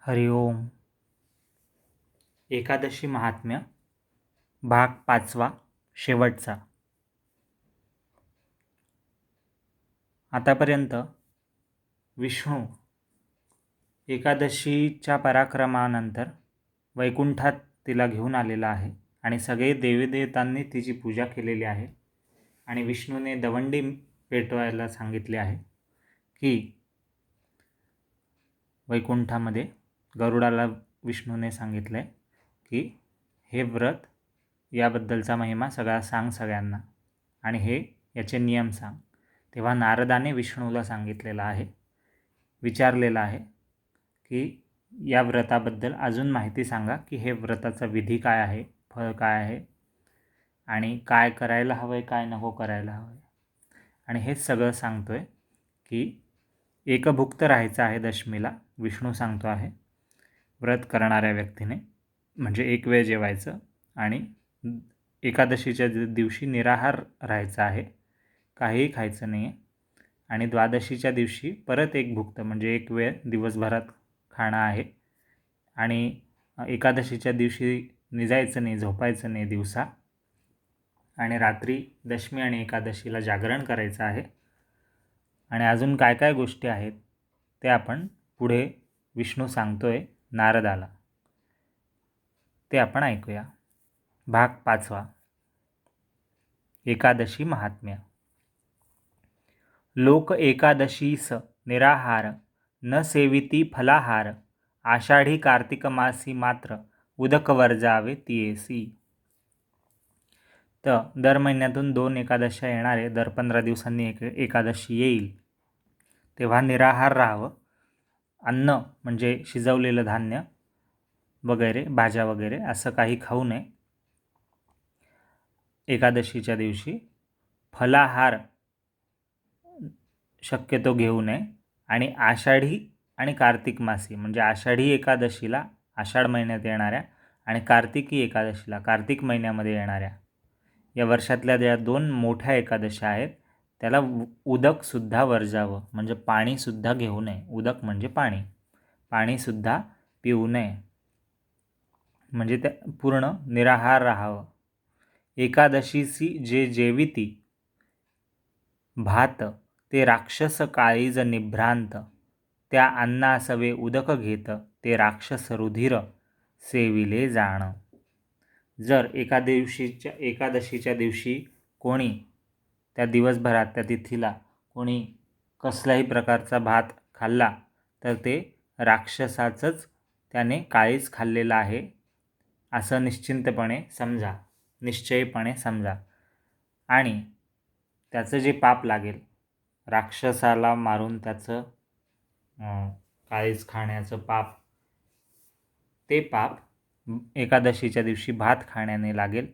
हरि ओम. एकादशी महात्म्य भाग 5वा शेवटचा. आतापर्यंत विष्णू एकादशीच्या पराक्रमानंतर वैकुंठात तिला घेऊन आलेला आहे आणि सगळे देवीदेवतांनी तिची पूजा केलेली आहे. आणि विष्णूने दवंडी पेटवायला सांगितले आहे की वैकुंठामध्ये गरुडाला विष्णूने सांगितले की हे व्रत याबद्दलचा महिमा सांग सगळ्यांना आणि याचे नियम सांग. तेव्हा नारदाने विष्णूला सांगितलेलं आहे, विचारलेलं आहे की या व्रताबद्दल अजून माहिती सांगा की हे व्रताचा विधी काय आहे, फळ काय आहे आणि काय करायला हवं आहे, काय नको करायला हवं आहे. आणि हेच सगळं सांगतोय की एकभुक्त राहायचं आहे दशमीला. विष्णू सांगतो आहे व्रत करणाऱ्या व्यक्तीने, म्हणजे एक वेळ जेवायचं आणि एकादशीच्या दिवशी निराहार राहायचं आहे, काहीही खायचं नाही आहे. आणि द्वादशीच्या दिवशी परत एक भुक्त म्हणजे एक वेळ दिवसभरात खाणं आहे. आणि एकादशीच्या दिवशी निजायचं नाही, झोपायचं नाही दिवसा. आणि रात्री दशमी आणि एकादशीला जागरण करायचं आहे. आणि अजून काय काय गोष्टी आहेत ते आपण पुढे विष्णू सांगतोय नारदाला, ते आपण ऐकूया. भाग 5वा एकादशी महात्म्य. लोक एकादशीस निराहार न सेविती फलाहार, आषाढी कार्तिक मासी मात्र उदक वर्जावे तियेसी. तर दर महिन्यातून 2 एकादशा येणार आहे. दर 15 दिवसांनी एकादशी येईल, तेव्हा निराहार राहावं. अन्न म्हणजे शिजवलेलं धान्य वगैरे, भाज्या वगैरे असं काही खाऊ नये एकादशीच्या दिवशी. फलाहार शक्यतो घेऊ नये. आणि आषाढी आणि कार्तिक मासी म्हणजे आषाढी एकादशीला आषाढ महिन्यात येणाऱ्या आणि कार्तिकी एकादशीला कार्तिक महिन्यामध्ये येणाऱ्या या वर्षातल्या ज्या 2 मोठ्या एकादशा आहेत त्याला उदकसुद्धा वर्जावं, म्हणजे पाणीसुद्धा घेऊ नये. उदक म्हणजे पाणी, पाणीसुद्धा पिऊ नये, म्हणजे त्या पूर्ण निराहार राहावं. एकादशीसी जे जेविती भात ते राक्षस काळीज निभ्रांत, त्या अन्नासवे उदक घेत ते राक्षस रुधिर सेविले जाण. जर एकादशीच्या दिवशी कोणी त्या दिवसभरात त्या तिथीला कोणी कसल्याही प्रकारचा भात खाल्ला तर ते राक्षसाचंच त्याने काळीज खाल्लेलं आहे असं निश्चयपणे समजा. आणि त्याचं जे पाप लागेल, राक्षसाला मारून त्याचं काळीज खाण्याचं पाप, ते पाप एकादशीच्या दिवशी भात खाण्याने लागेल.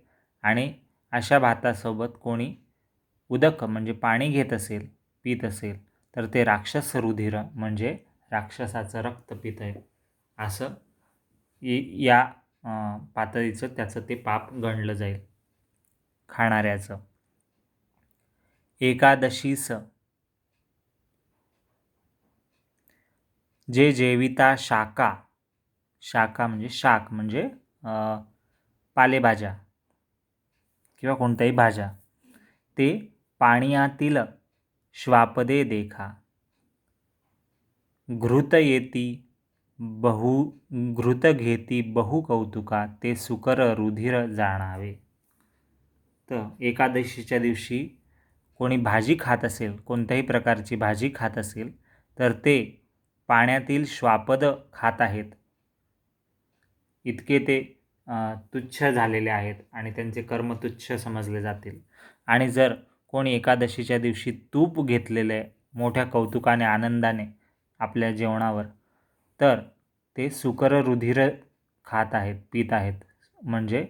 आणि अशा भातासोबत कोणी उदक म्हणजे पाणी घेत असेल, पित असेल तर ते राक्षस रुधिर म्हणजे राक्षसाचं रक्त पित आहे असं या पातळीचं त्याचं ते पाप गणलं जाईल खाणाऱ्याचं. एकादशीस जे जेविता शाका म्हणजे शाक म्हणजे पालेभाज्या किंवा कोणत्याही भाज्या, ते पाण्यातील श्वापदे देखा, घृत घेती बहु कौतुका, ते सुकर रुधिर जाणावे. तर एकादशीच्या दिवशी कोणी भाजी खात असेल, कोणत्याही प्रकारची भाजी खात असेल तर ते पाण्यातील श्वापद खात आहेत, इतके ते तुच्छ झालेले आहेत आणि त्यांचे कर्म तुच्छ समजले जातील. आणि जर कोणी एकादशीच्या दिवशी तूप घेतलेलं आहे मोठ्या कौतुकाने आनंदाने आपल्या जेवणावर, तर ते सुकर रुधिर खात आहेत, पित आहेत, म्हणजे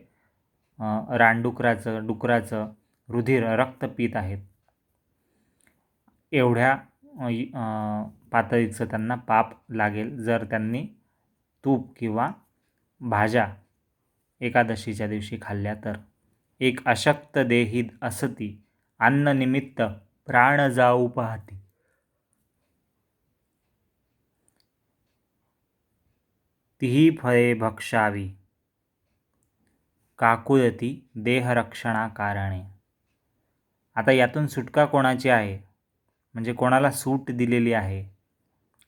डुकराचं रुधिर रक्त पित आहेत. एवढ्या पातळीचं त्यांना पाप लागेल जर त्यांनी तूप किंवा भाज्या एकादशीच्या दिवशी खाल्ल्या तर. एक अशक्त देही असती, अन्न निमित्त प्राण जाऊ पाहती. तीही फळे भक्षावी काकुळती देहरक्षणाकारणे. आता यातून सुटका कोणाची आहे, म्हणजे कोणाला सूट दिलेली आहे,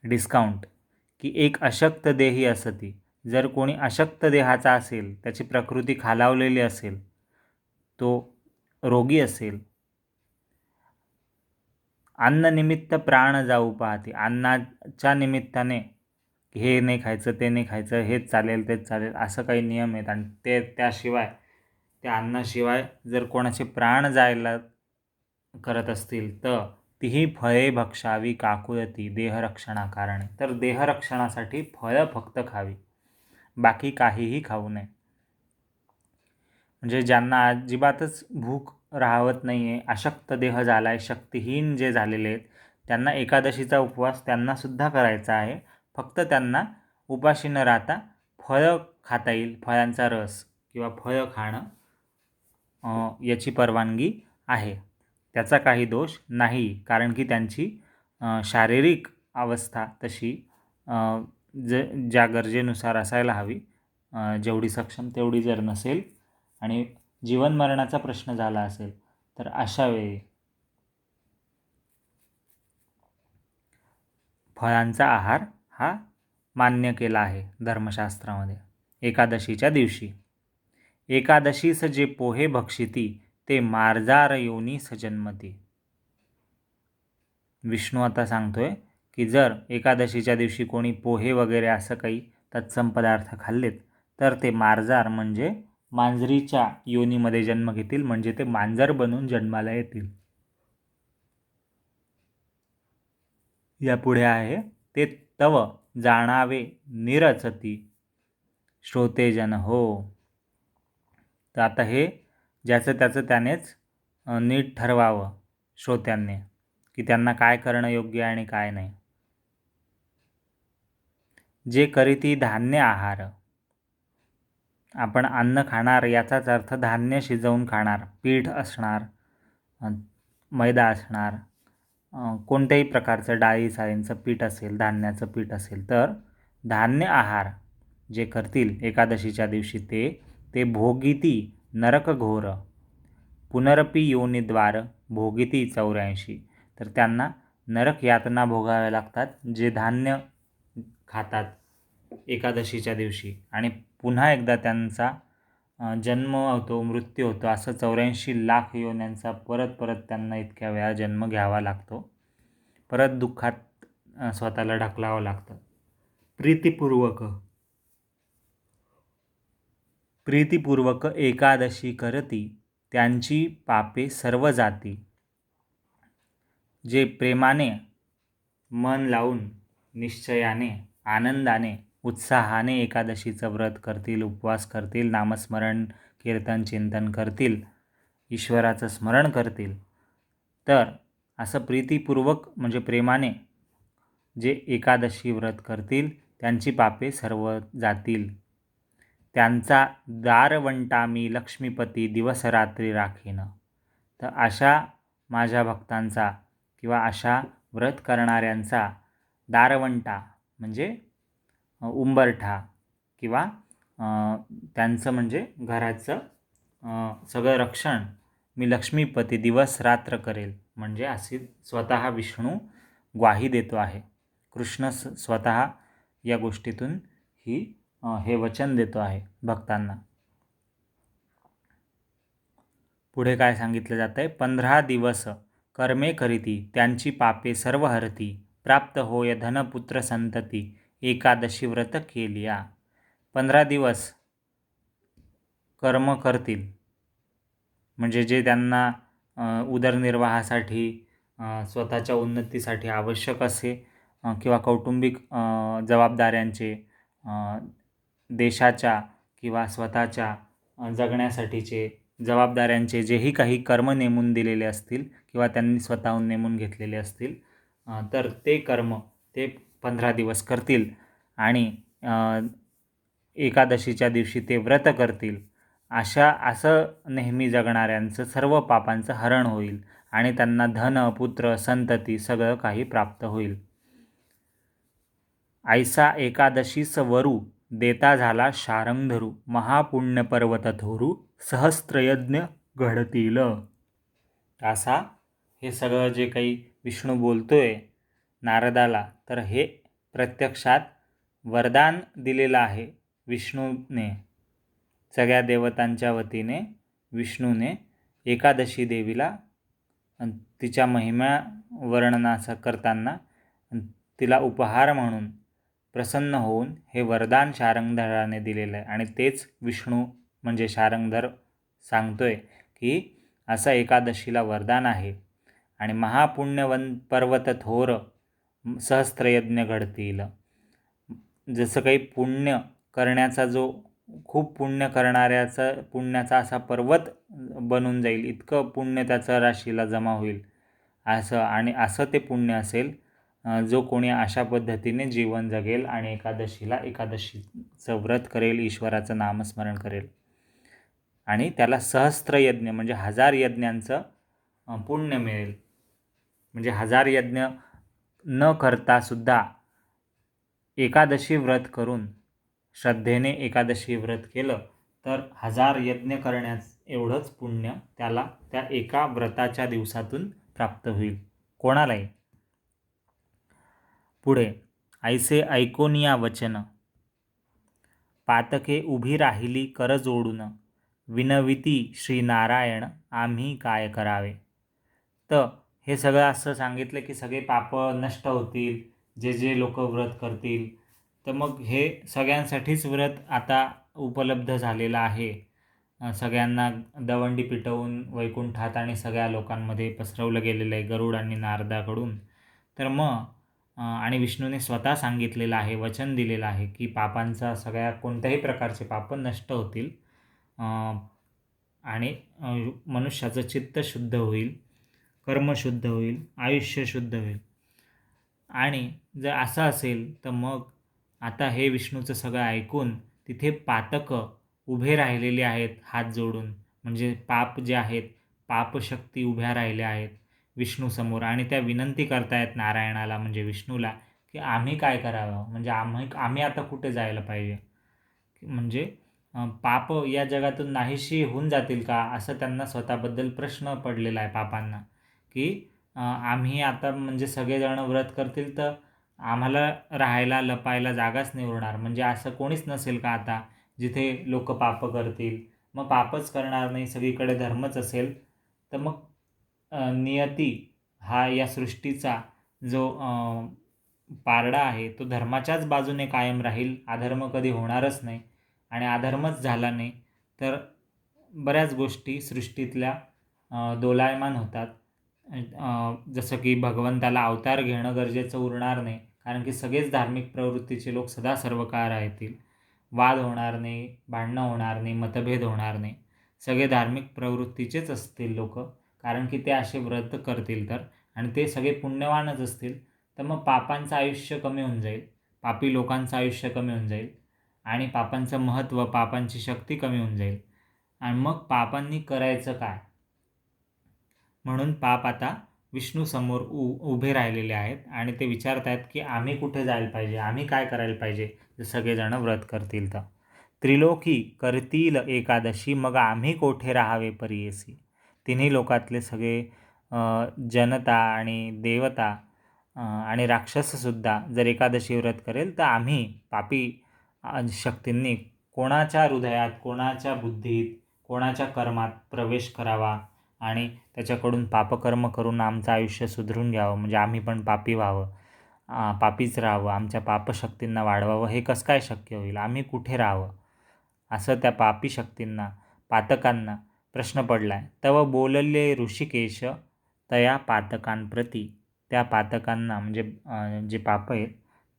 डिस्काउंट, की एक अशक्त देही असती. जर कोणी अशक्त देहाचा असेल, त्याची प्रकृती खालावलेली असेल, तो रोगी असेल, अन्ननिमित्त प्राण जाऊ पाहते, अन्नाच्या निमित्ताने हे नाही खायचं, ते नाही खायचं, हेच चालेल, तेच चालेल, असं काही नियम आहेत. आणि त्याशिवाय त्या अन्नाशिवाय जर कोणाचे प्राण जायला करत असतील तर तीही फळे भक्षावी काकुळती देहरक्षणाकारणे. तर देहरक्षणासाठी फळं फक्त खावी, बाकी काहीही खाऊ नये. म्हणजे ज्यांना अजिबातच भूक राहत नाही आहे, अशक्त देह झाला आहे, शक्तिहीन जे झालेले आहेत, त्यांना एकादशीचा उपवास त्यांनासुद्धा करायचा आहे. फक्त त्यांना उपाशी न राहता फळं खाता येईल, फळांचा रस किंवा फळं खाणं याची परवानगी आहे. त्याचा काही दोष नाही, कारण की त्यांची शारीरिक अवस्था तशी ज्या गरजेनुसार असायला हवी, जेवढी सक्षम तेवढी जर नसेल आणि जीवनमरणाचा प्रश्न झाला असेल तर अशा वेळी फळांचा आहार हा मान्य केला आहे धर्मशास्त्रामध्ये. एकादशीच्या दिवशी एकादशीस जे पोहे भक्षिती ते मार्जार योनीस जन्मती. विष्णू आता सांगतोय की जर एकादशीच्या दिवशी कोणी पोहे वगैरे असं काही तत्सम पदार्थ खाल्लेत तर ते मार्जार म्हणजे मांजरीच्या योनीमध्ये जन्म घेतील, म्हणजे ते मांजर बनून जन्माला येतील. यापुढे आहे ते तव जाणावे निरचती श्रोतेजन हो. तर आता हे ज्याचं त्याचं त्यानेच नीट ठरवावं श्रोत्यांनी, की त्यांना काय करणं योग्य आहे आणि काय नाही. जे करीती धान्य आहार, आपण अन्न खाणार याचाच अर्थ धान्य शिजवून खाणार, पीठ असणार, मैदा असणार, कोणत्याही प्रकारचं डाळी साळींचं पीठ असेल, धान्याचं पीठ असेल, तर धान्य आहार जे करतील एकादशीच्या दिवशी ते भोगिती नरक घोर पुनरपी योनिद्वार भोगिती 84. तर त्यांना नरक यातना भोगाव्या लागतात जे धान्य खातात एकादशीच्या दिवशी, आणि पुन्हा एकदा त्यांचा जन्म होतो, मृत्यू होतो, असं 84 लाख योन्यांचा परत त्यांना इतक्या वेळा जन्म घ्यावा लागतो, परत दुःखात स्वतःला ढकलावं लागतं. प्रीतिपूर्वक एकादशी करती त्यांची पापे सर्व जाती. जे प्रेमाने मन लावून निश्चयाने आनंदाने उत्साहाने एकादशीचं व्रत करतील, उपवास करतील, नामस्मरण कीर्तन चिंतन करतील, ईश्वराचं स्मरण करतील, तर असं प्रीतिपूर्वक म्हणजे प्रेमाने जे एकादशी व्रत करतील त्यांची पापे सर्व जातील. त्यांचा दारवंटा मी लक्ष्मीपती दिवस रात्री राखीन. तर अशा माझ्या भक्तांचा किंवा अशा व्रत करणाऱ्यांचा दारवंटा म्हणजे उंबरठा किंवा त्यांचं म्हणजे घराचं सगळं रक्षण मी लक्ष्मीपती दिवस रात्र करेल, म्हणजे असे स्वतः विष्णू ग्वाही देतो आहे. कृष्ण स्वतः या गोष्टीतून हे वचन देतो आहे भक्तांना. पुढे काय सांगितलं जातं आहे, 15 दिवस कर्मे करीती त्यांची पापे सर्व हरती प्राप्त होय धनपुत्र संतती एकादशी व्रत केलिया. 15 दिवस कर्म करतील, म्हणजे जे त्यांना उदरनिर्वाहासाठी स्वतःच्या उन्नतीसाठी आवश्यक असे किंवा कौटुंबिक जबाबदाऱ्यांचे, देशाच्या किंवा स्वतःच्या जगण्यासाठीचे जबाबदाऱ्यांचे जेही काही कर्म नेमून दिलेले असतील किंवा त्यांनी स्वतःहून नेमून घेतलेले असतील, तर ते कर्म ते 15 दिवस करतील आणि एकादशीच्या दिवशी ते व्रत करतील. असं नेहमी जगणाऱ्यांचं सर्व पापांचं हरण होईल आणि त्यांना धन पुत्र संतती सगळं काही प्राप्त होईल. ऐसा एकादशीस वरू देता झाला शारंगधरू महापुण्य पर्वत थोरू सहस्त्रयज्ञ घडतील. असा हे सगळं जे काही विष्णू बोलतोय नारदाला, तर हे प्रत्यक्षात वरदान दिलेलं आहे विष्णूने. सगळ्या देवतांच्या वतीने विष्णूने एकादशी देवीला तिच्या महिमा वर्णनाचा करताना तिला उपहार म्हणून प्रसन्न होऊन हे वरदान शारंगधराने दिलेलं आहे. आणि तेच विष्णू म्हणजे शारंगधर सांगतोय की असं एकादशीला वरदान आहे आणि महापुण्यवन पर्वत थोर सहस्त्रयज्ञ घडतील. जसं काही पुण्य करण्याचा जो खूप पुण्य करणाऱ्याचा पुण्याचा असा पर्वत बनून जाईल, इतकं पुण्य त्याचं राशीला जमा होईल असं. आणि असं ते पुण्य असेल जो कोणी अशा पद्धतीने जीवन जगेल आणि एकादशीचं व्रत करेल, ईश्वराचं नामस्मरण करेल आणि त्याला सहस्त्रयज्ञ म्हणजे 1000 यज्ञांचं पुण्य मिळेल. म्हणजे 1000 यज्ञ न करता सुद्धा एकादशी व्रत करून श्रद्धेने एकादशी व्रत केलं तर 1000 यज्ञ करण्यास एवढंच पुण्य त्याला त्या एका व्रताच्या दिवसातून प्राप्त होईल कोणालाही. पुढे ऐसे ऐकोनिया वचन पातके उभी राहिली कर जोडून विनविती श्रीनारायण आम्ही काय करावे. तर हे सगळं असं सांगितलं की सगळे पाप नष्ट होतील जे जे लोक व्रत करतील. तर मग हे सगळ्यांसाठीच व्रत आता उपलब्ध झालेलं आहे. सगळ्यांना दवंडी पिटवून वैकुंठात आणि सगळ्या लोकांमध्ये पसरवलं गेलेलं आहे गरुड आणि नारदाकडून. तर मग आणि विष्णूने स्वतः सांगितलेलं आहे, वचन दिलेलं आहे की पापांचा सगळ्या कोणत्याही प्रकारचे पाप नष्ट होतील आणि मनुष्याचं चित्त शुद्ध होईल, कर्म शुद्ध होईल, आयुष्य शुद्ध होईल. आणि जर असं असेल तर मग आता हे विष्णूचं सगळं ऐकून तिथे पातकं उभे राहिलेले आहेत हात जोडून. म्हणजे पाप जे आहेत, पापशक्ती उभ्या राहिल्या आहेत विष्णूसमोर आणि त्या विनंती करतायत नारायणाला म्हणजे विष्णूला की आम्ही काय करावं, म्हणजे आम्ही आता कुठे जायला पाहिजे. म्हणजे पाप या जगातून नाहीशी होऊन जातील का असं त्यांना स्वतःबद्दल प्रश्न पडलेला आहे पापांना. की आम्ही आता म्हणजे सगळेजण व्रत करतील तर आम्हाला राहायला लपायला जागाच नाही उरणार. म्हणजे असं कोणीच नसेल का आता जिथे लोक पाप करतील. मग पापच करणार नाही, सगळीकडे धर्मच असेल तर मग नियती हा या सृष्टीचा जो पारडा आहे तो धर्माच्याच बाजूने कायम राहील. अधर्म कधी होणारच नाही आणि अधर्मच झाला नाही तर बऱ्याच गोष्टी सृष्टीतल्या दोलायमान होतात. जसं की भगवंताला अवतार घेणं गरजेचं उरणार नाही कारण की सगळेच धार्मिक प्रवृत्तीचे लोक सदा सर्व काळ राहतील. वाद होणार नाही, भांडणं होणार नाही, मतभेद होणार नाही. सगळे धार्मिक प्रवृत्तीचेच असतील लोक कारण की ते असे व्रत करतील तर. आणि ते सगळे पुण्यवानच असतील तर मग पापांचं आयुष्य कमी होऊन जाईल, पापी लोकांचं आयुष्य कमी होऊन जाईल आणि पापांचं महत्त्व, पापांची शक्ती कमी होऊन जाईल. आणि मग पापांनी करायचं काय. म्हणून पाप आता विष्णूसमोर उभे राहिलेले आहेत आणि ते विचारत आहेत की आम्ही कुठे जायला पाहिजे, आम्ही काय करायला पाहिजे जर सगळेजण व्रत करतील तर. त्रिलोकी करतील एकादशी मग आम्ही कोठे राहावे परियेसी. तिन्ही लोकातले सगळे जनता आणि देवता आणि राक्षससुद्धा जर एकादशी व्रत करेल तर आम्ही पापी शक्तींनी कोणाच्या हृदयात, कोणाच्या बुद्धीत, कोणाच्या कर्मात प्रवेश करावा आणि त्याच्याकडून पापकर्म करून आमचं आयुष्य सुधरून घ्यावं. म्हणजे आम्ही पण पापी व्हावं, पापीच राहावं, आमच्या पापशक्तींना वाढवावं. हे कसं काय शक्य होईल, आम्ही कुठे राहावं असं त्या पापी शक्तींना, पातकांना प्रश्न पडला आहे. तव बोलले ऋषिकेश तया पातकांप्रती. त्या पातकांना म्हणजे जे पाप आहेत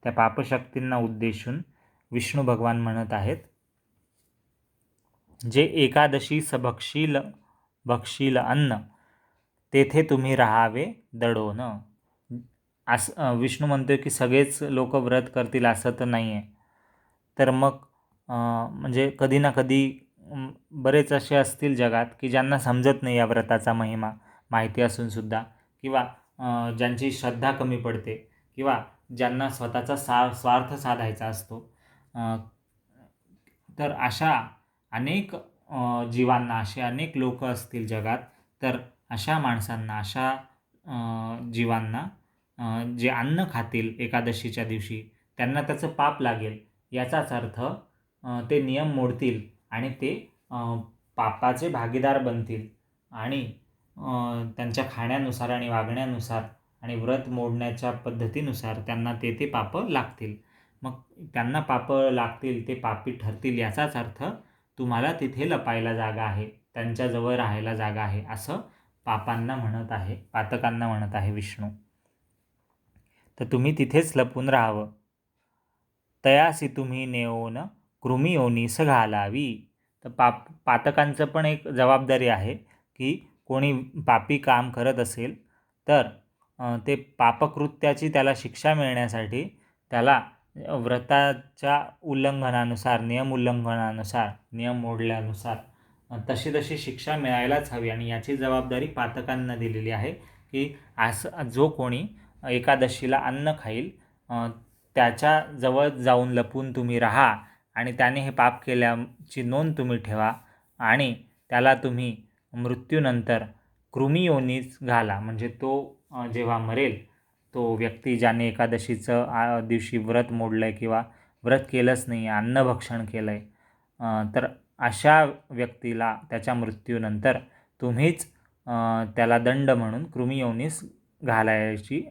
त्या पापशक्तींना उद्देशून विष्णू भगवान म्हणत आहेत, जे एकादशी भक्षील अन्न तेथे तुम्ही राहावे दडोन. असं विष्णू म्हणतोय की सगळेच लोक व्रत करतील असं तर नाही आहे. तर मग म्हणजे कधी ना कधी बरेच असे असतील जगात की ज्यांना समजत नाही या व्रताचा महिमा माहिती असूनसुद्धा, किंवा ज्यांची श्रद्धा कमी पडते, किंवा ज्यांना स्वतःचा स्वार्थ साधायचा असतो. तर अशा अनेक जीवांना, असे अनेक लोक असतील जगात, तर अशा माणसांना, अशा जीवांना जे अन्न खातील एकादशीच्या दिवशी त्यांना त्याचं पाप लागेल, याचाच अर्थ ते नियम मोडतील आणि ते पापाचे भागीदार बनतील आणि त्यांच्या खाण्यानुसार आणि वागण्यानुसार आणि व्रत मोडण्याच्या पद्धतीनुसार त्यांना ते पापं लागतील. मग त्यांना पापं लागतील, ते पापी ठरतील, याचाच अर्थ तुम्हाला तिथे लपायला जागा आहे, त्यांच्याजवळ राहायला जागा आहे, असं पापांना म्हणत आहे, पातकांना म्हणत आहे विष्णू. तर तुम्ही तिथेच लपून राहावं. तयासी तुम्ही नेओन कृमियोनीस घालावी. तर पातकांचं पण एक जबाबदारी आहे की कोणी पापी काम करत असेल तर ते पापकृत्याची त्याला शिक्षा मिळण्यासाठी त्याला व्रताच्या उल्लंघनानुसार, नियम उल्लंघनानुसार, नियम मोडल्यानुसार तशी शिक्षा मिळायलाच हवी आणि याची जबाबदारी पातकांना दिलेली आहे की असं जो कोणी एकादशीला अन्न खाईल त्याच्याजवळ जाऊन लपून तुम्ही राहा आणि त्याने हे पाप केल्याची नोंद तुम्ही ठेवा आणि त्याला तुम्ही मृत्यूनंतर कृमियोनीच घाला. म्हणजे तो जेव्हा मरेल, तो व्यक्ती ज्याने एकादशीचं दिवशी व्रत मोडलं आहे किंवा व्रत केलंच नाही, अन्नभक्षण केलं आहे, तर अशा व्यक्तीला त्याच्या मृत्यूनंतर तुम्हीच त्याला दंड म्हणून कृमियोनीस घालायची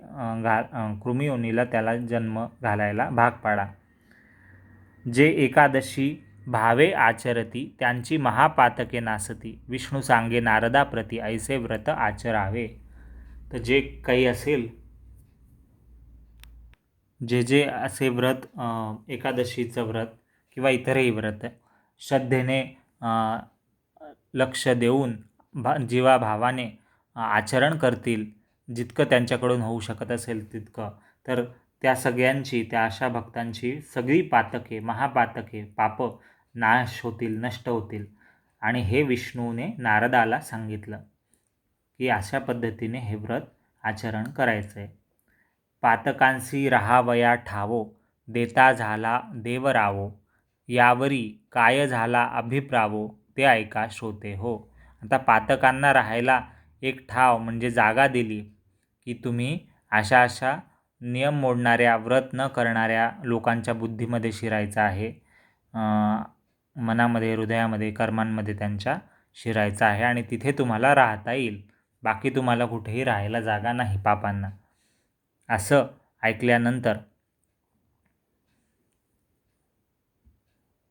कृमियोनीला त्याला जन्म घालायला भाग पाडा. जे एकादशी भावे आचरती त्यांची महापातके नासती. विष्णू सांगे नारदाप्रती ऐसे व्रत आचरावे. तर जे काही असेल, जे असे व्रत, एकादशीचं व्रत किंवा इतरही व्रत श्रद्धेने लक्ष देऊन जीवाभावाने आचरण करतील, जितकं त्यांच्याकडून होऊ शकत असेल तितकं, तर त्या सगळ्यांची, त्या अशा भक्तांची सगळी पातके, महापातके, पाप नाश होतील, नष्ट होतील. आणि हे विष्णूने नारदाला सांगितलं की अशा पद्धतीने हे व्रत आचरण करायचं आहे. पातकांसी राहावया ठावो, देता झाला देवरावो, यावरी काय झाला अभिप्रावो, ते ऐका श्रोते हो. आता पातकांना राहायला एक ठाव म्हणजे जागा दिली की तुम्ही अशा नियम मोडणाऱ्या, व्रत न करणाऱ्या लोकांच्या बुद्धीमध्ये शिरायचं आहे, मनामध्ये, हृदयामध्ये, कर्मांमध्ये त्यांच्या शिरायचं आहे आणि तिथे तुम्हाला राहता येईल. बाकी तुम्हाला कुठेही राहायला जागा नाही पापांना. असं ऐकल्यानंतर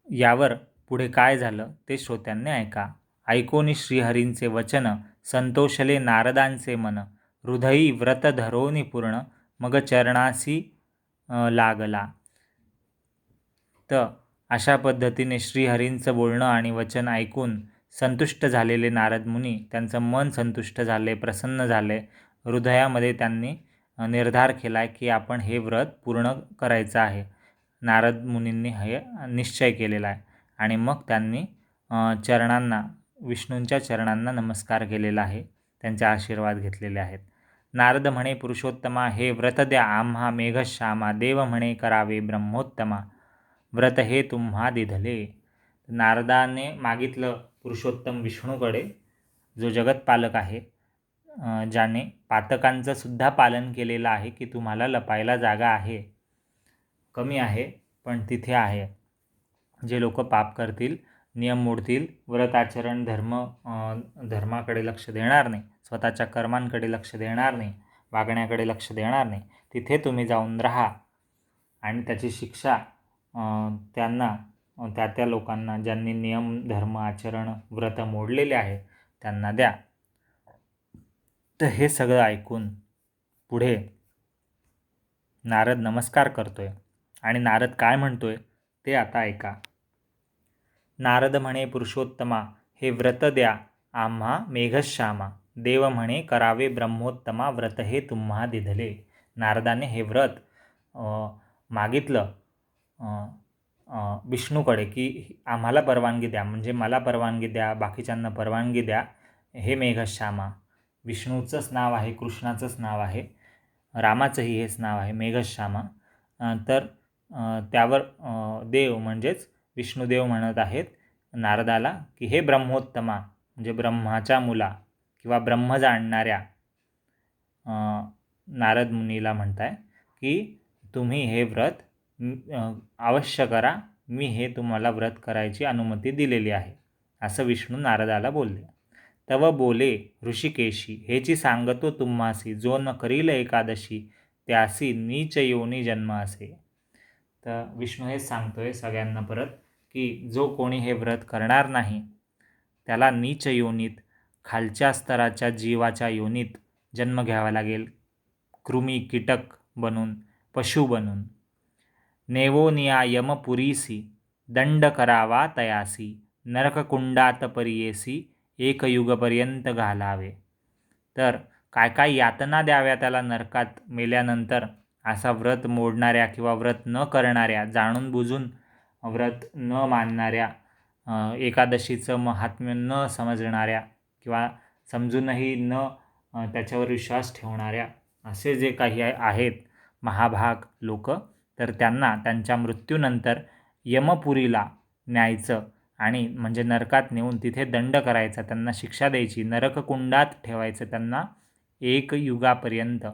यावर पुढे काय झालं ते श्रोत्यांनी ऐका. ऐकोनी श्रीहरींचे वचन, संतोषले नारदांचे मन, हृदयी व्रत धरोनी पूर्ण, मग चरणासी लागला. तर अशा पद्धतीने श्रीहरींचं बोलणं आणि वचन ऐकून संतुष्ट झालेले नारद मुनी, त्यांचं मन संतुष्ट झाले, प्रसन्न झाले. हृदयामध्ये त्यांनी निर्धार केला की आपण हे व्रत पूर्ण करायचं आहे. नारद मुनींनी हे निश्चय केलेला आहे आणि मग त्यांनी चरणांना, विष्णूंच्या चरणांना नमस्कार केलेला आहे, त्यांचे आशीर्वाद घेतलेले आहेत. नारद म्हणे पुरुषोत्तमा, हे व्रत द्या आम्हा मेघश्यामा, देव म्हणे करावे ब्रह्मोत्तमा, व्रत हे तुम्हा दिधले. नारदाने मागितलं पुरुषोत्तम विष्णूकडे, जो जगतपालक आहे, ज्याने पातकांचं सुद्धा पालन केलेलं आहे की तुम्हाला लपायला जागा आहे, कमी आहे पण तिथे आहे. जे लोक पाप करतील, नियम मोडतील, व्रत आचरण, धर्माकडे लक्ष देणार नाही, स्वतःच्या कर्मांकडे लक्ष देणार नाही, वागण्याकडे लक्ष देणार नाही, तिथे तुम्ही जाऊन राहा आणि त्याची शिक्षा त्यांना, त्या लोकांना ज्यांनी नियम, धर्म, आचरण, व्रत मोडलेले आहे त्यांना द्या. तर हे सगळं ऐकून पुढे नारद नमस्कार करतोय आणि नारद काय म्हणतोय ते आता ऐका. नारद म्हणे पुरुषोत्तमा, हे व्रत द्या आम्हा मेघश्यामा, देव म्हणे करावे ब्रह्मोत्तमा, व्रत हे तुम्हा दिधले. नारदाने हे व्रत मागितलं विष्णूकडे की आम्हाला परवानगी द्या, म्हणजे मला परवानगी द्या, बाकीच्यांना परवानगी द्या. हे मेघश्यामा, विष्णूचंच नाव आहे, कृष्णाचंच नाव आहे, रामाचंही हेच नाव आहे, मेघश्यामा. तर त्यावर देव म्हणजेच विष्णुदेव म्हणत आहेत नारदाला की हे ब्रह्मोत्तमा म्हणजे ब्रह्माच्या मुला किंवा ब्रह्म जाणणाऱ्या नारद मुनीला म्हणताय की तुम्ही हे व्रत अवश्य करा, मी हे तुम्हाला व्रत करायची अनुमती दिलेली आहे असं विष्णू नारदाला बोलले. तव बोले ऋषिकेशी हेची सांगतो तुम्हासी, जो न करील एकादशी त्यासी नीच योनी जन्म असे. तर विष्णू हेच सांगतोय सगळ्यांना परत की जो कोणी हे व्रत करणार नाही त्याला नीच योनीत, खालच्या स्तराच्या जीवाच्या योनीत जन्म घ्यावा लागेल, कृमी कीटक बनून, पशु बनून. नेवोनिया यमपुरीसी दंड करावा तयासी, नरककुंडात परियेसी एक युगपर्यंत घालावे. तर काय काय यातना द्याव्या त्याला नरकात मेल्यानंतर असा व्रत मोडणाऱ्या किंवा व्रत न करणाऱ्या, जाणून बुजून व्रत न मानणाऱ्या, एकादशीचं महात्म्य न समजणाऱ्या किंवा समजूनही न त्याच्यावर विश्वास ठेवणाऱ्या असे जे काही आहेत महाभाग लोक, तर त्यांना त्यांच्या मृत्यूनंतर यमपुरीला न्यायचं आणि म्हणजे नरकात नेऊन तिथे दंड करायचा, त्यांना शिक्षा द्यायची, नरककुंडात ठेवायचं त्यांना एक युगापर्यंत.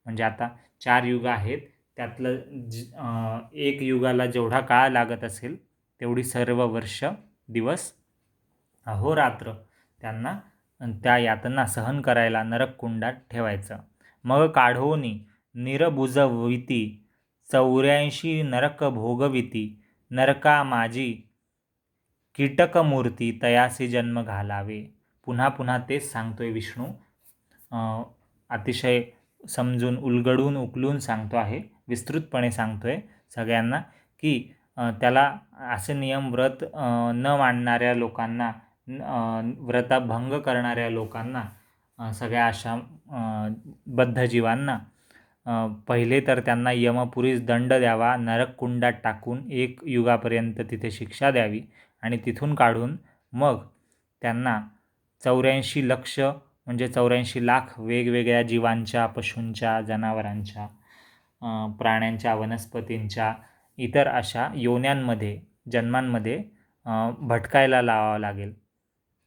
म्हणजे आता 4 युग आहेत, त्यातलं एक युगाला जेवढा काळ लागत असेल तेवढी सर्व वर्ष, दिवस, अहोरात्र त्यांना त्या यातना सहन करायला नरककुंडात ठेवायचं. मग काढोनी निरबुजविती 84 नरक भोगविती, नरका माझी कीटकमूर्ती तयासी जन्म घालावे. पुन्हा पुन्हा तेच सांगतोय विष्णू, अतिशय समजून उलगडून उकलून सांगतो आहे, विस्तृतपणे सांगतोय सगळ्यांना की त्याला असे नियम व्रत न मानणाऱ्या लोकांना, व्रतभंग करणाऱ्या लोकांना, सगळ्या अशा बद्धजीवांना पहिले तर त्यांना यमपुरीस दंड द्यावा, नरककुंडात टाकून 1 युगापर्यंत तिथे शिक्षा द्यावी आणि तिथून काढून मग त्यांना 84 लक्ष म्हणजे 84 लाख वेगवेगळ्या जीवांच्या, पशूंच्या, जनावरांच्या, प्राण्यांच्या, वनस्पतींच्या, इतर अशा योन्यांमध्ये, जन्मांमध्ये भटकायला लावावं लागेल.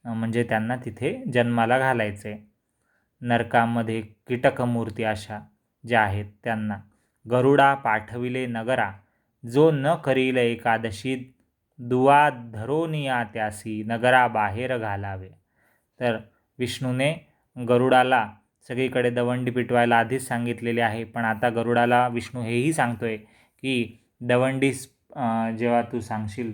म्हणजे त्यांना तिथे जन्माला घालायचं आहे. नरकामध्ये कीटकमूर्ती अशा ज्या आहेत त्यांना. गरुडा पाठविले नगरा, जो न करील एकादशी दुवा धरोनिया त्यासी, नगरा बाहेर घालावे. तर विष्णूने गरुडाला सगळीकडे दवंडी पिटवायला आधीच सांगितलेले आहे, पण आता गरुडाला विष्णू हेही सांगतोय की दवंडी जेव्हा तू सांगशील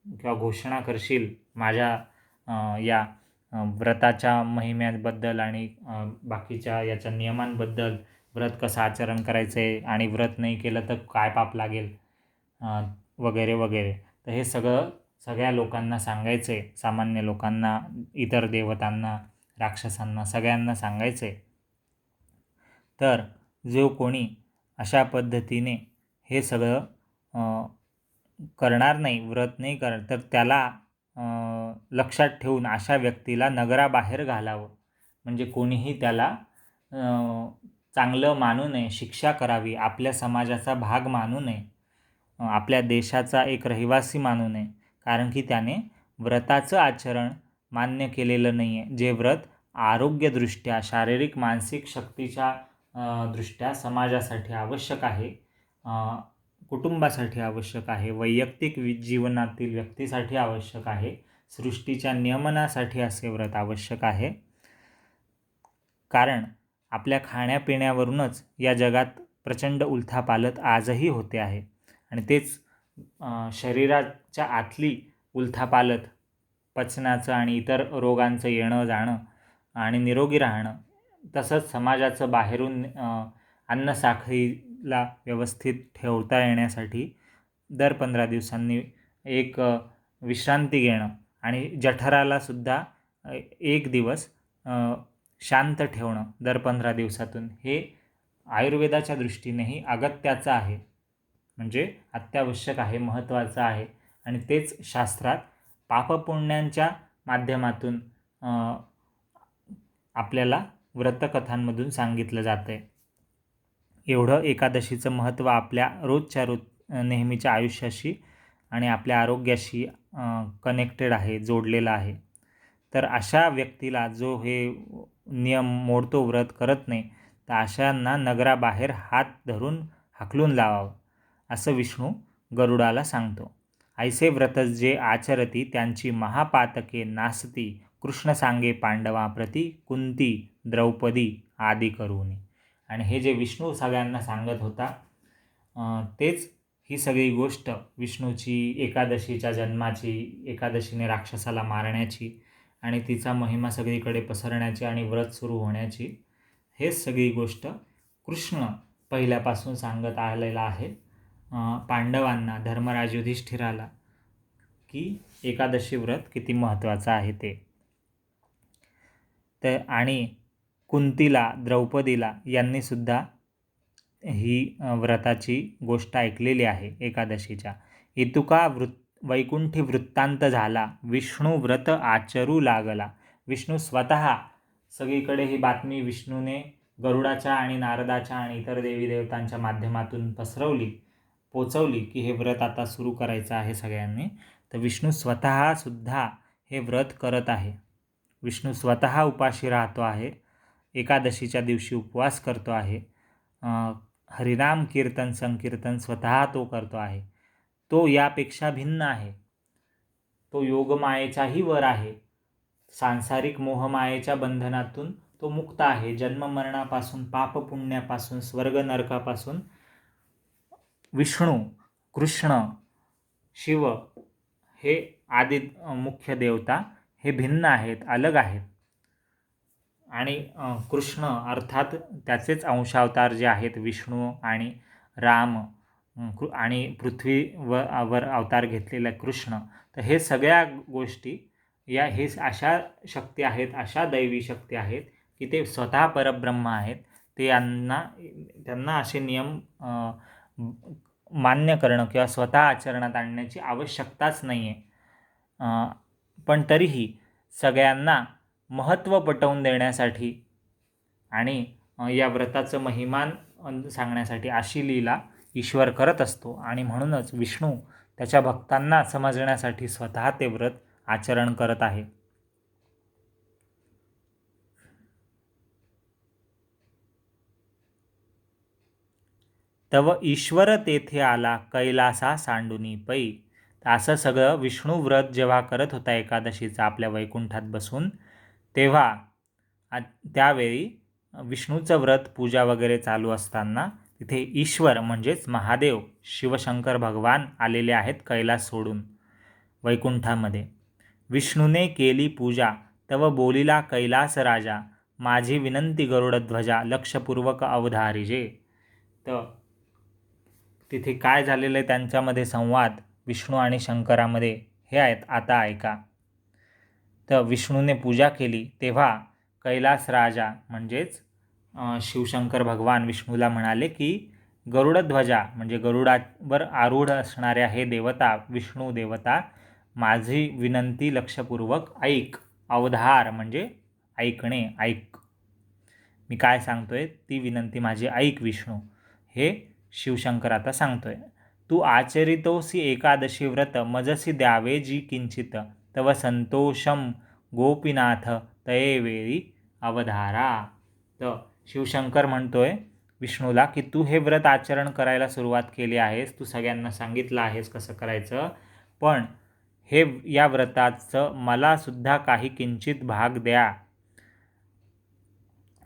किंवा घोषणा करशील माझ्या या व्रताच्या महिम्याबद्दल आणि बाकीच्या याच्या नियमांबद्दल, व्रत कसं आचरण करायचं आहे आणि व्रत नाही केलं तर काय पाप लागेल वगैरे वगैरे, तर हे सगळं सगळ्या लोकांना सांगायचं आहे. सामान्य लोकांना, इतर देवतांना, राक्षसांना, सगळ्यांना सांगायचं आहे. तर जो कोणी अशा पद्धतीने हे सगळं करणार नाही, व्रत नाही करणार, तर त्याला लक्षात ठेवून अशा व्यक्तीला नगराबाहेर घालावं. म्हणजे कोणीही त्याला चांगलं मानू नये, शिक्षा करावी, आपल्या समाजाचा भाग मानू नये, आपल्या देशाचा एक रहिवासी मानू नये, कारण की त्याने व्रताचं आचरण मान्य केलेलं नाही आहे. जे व्रत आरोग्यदृष्ट्या, शारीरिक मानसिक शक्तीच्या दृष्ट्या समाजासाठी आवश्यक आहे, कुटुंबासाठी आवश्यक आहे, वैयक्तिक जीवनातील व्यक्तीसाठी आवश्यक आहे, सृष्टीच्या नियमनासाठी असे व्रत आवश्यक आहे. कारण आपल्या खाण्यापिण्यावरूनच या जगात प्रचंड उलथापालथ आजही होते आहे आणि तेच शरीराच्या आतली उलथापालथ, पचनाचं आणि इतर रोगांचं येणं जाणं आणि निरोगी राहणं, तसंच समाजाचं बाहेरून अन्नसाखळीला व्यवस्थित ठेवता येण्यासाठी दर 15 दिवसांनी एक विश्रांती घेणं आणि जठरालासुद्धा 1 दिवस शांत ठेवणं दर 15 दिवसातून, हे आयुर्वेदाच्या दृष्टीनेही अगत्याचं आहे, म्हणजे अत्यावश्यक आहे, महत्त्वाचं आहे. आणि तेच शास्त्रात पापपुण्यांच्या माध्यमातून आपल्याला व्रतकथांमधून सांगितलं जातं आहे. एवढं एकादशीचं महत्त्व आपल्या रोजच्या नेहमीच्या आयुष्याशी आणि आपल्या आरोग्याशी कनेक्टेड आहे, जोडलेला आहे. तर अशा व्यक्तीला जो हे नियम मोडतो, व्रत करत नाही, तर अशांना नगराबाहेर हात धरून हाकलून लावावं, असं विष्णू गरुडाला सांगतो. ऐसे व्रत जे आचरती त्यांची महापातके नासती, कृष्ण सांगे पांडवाप्रती कुंती द्रौपदी आदी करूनी. आणि हे जे विष्णू सगळ्यांना सांगत होता तेच ही सगळी गोष्ट विष्णूची एकादशीच्या जन्माची, एकादशीने राक्षसाला मारण्याची आणि तिचा महिमा सगळीकडे पसरण्याची आणि व्रत सुरू होण्याची, हेच सगळी गोष्ट कृष्ण पहिल्यापासून सांगत आलेला आहे पांडवांना, धर्मराज युधिष्ठिराला, की एकादशी व्रत किती महत्त्वाचं आहे ते. तर आणि कुंतीला, द्रौपदीला यांनीसुद्धा ही व्रताची गोष्ट ऐकलेली आहे एकादशीच्या. इतुका वैकुंठी वृत्तांत झाला, विष्णू व्रत आचरू लागला. विष्णू स्वतः सगळीकडे ही बातमी विष्णूने गरुडाच्या आणि नारदाच्या आणि इतर देवी देवतांच्या माध्यमातून पोचवली की हे व्रत आता सुरू करायचं आहे सगळ्यांनी. तर विष्णू स्वतःसुद्धा हे व्रत करत आहे. विष्णू स्वतः उपाशी राहतो आहे, एकादशीच्या दिवशी उपवास करतो आहे, हरिनाम कीर्तन संकीर्तन स्वतः तो करतो आहे. तो यापेक्षा भिन्न आहे. तो योगमायेच्याही वर आहे. सांसारिक मोहमायेच्या बंधनातून तो मुक्त आहे. जन्ममरणापासून, पापपुण्यापासून, स्वर्ग नरकापासून विष्णू, कृष्ण, शिव हे आदि मुख्य देवता हे भिन्न आहेत, अलग आहेत. आणि कृष्ण अर्थात त्याचेच अंशावतार जे आहेत विष्णू आणि राम आणि पृथ्वीवर अवतार घेतलेला कृष्ण. तर हे सगळ्या गोष्टी हे अशा शक्ती आहेत, अशा दैवी शक्ती आहेत की ते स्वतः परब्रह्म आहेत. त्यांना असे नियम मान्य करणं किंवा स्वतः आचरणात आणण्याची आवश्यकताच नाही आहे. पण तरीही सगळ्यांना महत्त्व पटवून देण्यासाठी आणि या व्रताचं महिमान सांगण्यासाठी अशी लीला ईश्वर करत असतो. आणि म्हणूनच विष्णू त्याच्या भक्तांना समजण्यासाठी स्वतः ते व्रत आचरण करत आहे. तव ईश्वर तेथे आला कैलासा सांडुनी पै. असं सगळं विष्णू व्रत जेव्हा करत होता एकादशीचं आपल्या वैकुंठात बसून, तेव्हा त्यावेळी विष्णूचं व्रत पूजा वगैरे चालू असताना तिथे ईश्वर म्हणजेच महादेव शिवशंकर भगवान आलेले आहेत कैलास सोडून वैकुंठामध्ये. विष्णूने केली पूजा तव बोलिला कैलास राजा, माझी विनंती गरुडध्वजा लक्षपूर्वक अवधारिजे. तर तिथे काय झालेलं आहे त्यांच्यामध्ये संवाद विष्णू आणि शंकरामध्ये हे आहेत, आता ऐका. तर विष्णूने पूजा केली तेव्हा कैलास राजा म्हणजेच शिवशंकर भगवान विष्णूला म्हणाले की गरुडध्वजा म्हणजे गरुडावर आरूढ असणाऱ्या हे देवता, विष्णू देवता, माझी विनंती लक्षपूर्वक ऐक. अवधार म्हणजे ऐकणे, ऐक. मी काय सांगतोय ती विनंती माझी ऐक विष्णू. हे शिवशंकर आता सांगतोय. तू आचरितोसी एकादशी व्रत, मजसी द्यावे जी किंचित, तव संतोषम गोपीनाथ तये वेळी अवधारा. तर शिवशंकर म्हणतोय विष्णूला की तू हे व्रत आचरण करायला सुरुवात केली आहेस, तू सगळ्यांना सांगितलं आहेस कसं करायचं, पण या व्रताचं मला सुद्धा काही किंचित भाग द्या,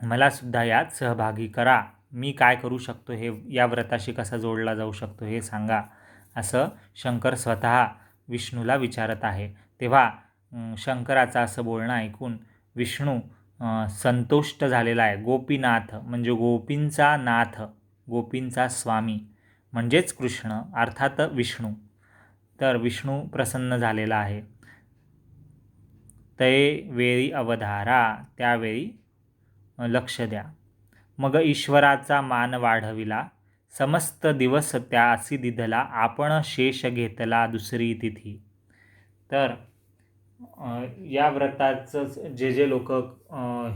मला सुद्धा यात सहभागी करा. मी काय करू शकतो, हे या व्रताशी कसा जोडला जाऊ शकतो हे सांगा, असं शंकर स्वतः विष्णूला विचारत आहे. तेव्हा शंकराचं असं बोलणं ऐकून विष्णू संतुष्ट झालेला आहे. गोपीनाथ म्हणजे गोपींचा नाथ, गोपींचा स्वामी म्हणजेच कृष्ण अर्थात विष्णू. तर विष्णू प्रसन्न झालेला आहे. तये वेळी अवधारा, त्यावेळी लक्ष द्या. मग ईश्वराचा मान वाढविला, समस्त दिवस त्यासी दिधला, आपण शेष घेतला दुसरी तिथी. तर या व्रताचं जे लोक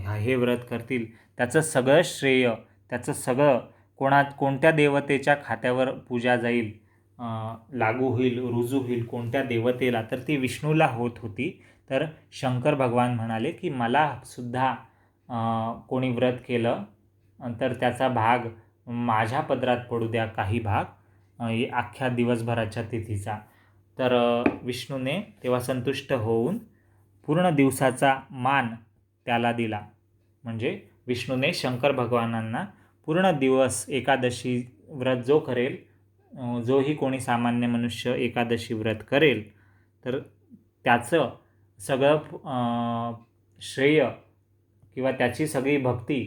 हे व्रत करतील त्याचं सगळं श्रेय, त्याचं सगळं कोणत्या देवतेच्या खात्यावर पूजा जाईल लागू होईल, रुजू होईल कोणत्या देवतेला, तर ती विष्णूला होत होती. तर शंकर भगवान म्हणाले की मला सुद्धा कोणी व्रत केलं तर त्याचा भाग माझ्या पदरात पडू द्या, काही भाग अख्ख्या दिवसभराच्या तिथीचा. तर विष्णूने तेव्हा संतुष्ट होऊन पूर्ण दिवसाचा मान त्याला दिला. म्हणजे विष्णूने शंकर भगवानांना पूर्ण दिवस एकादशी व्रत जो करेल, जोही कोणी सामान्य मनुष्य एकादशी व्रत करेल, तर त्याचं सगळं श्रेय किंवा त्याची सगळी भक्ती,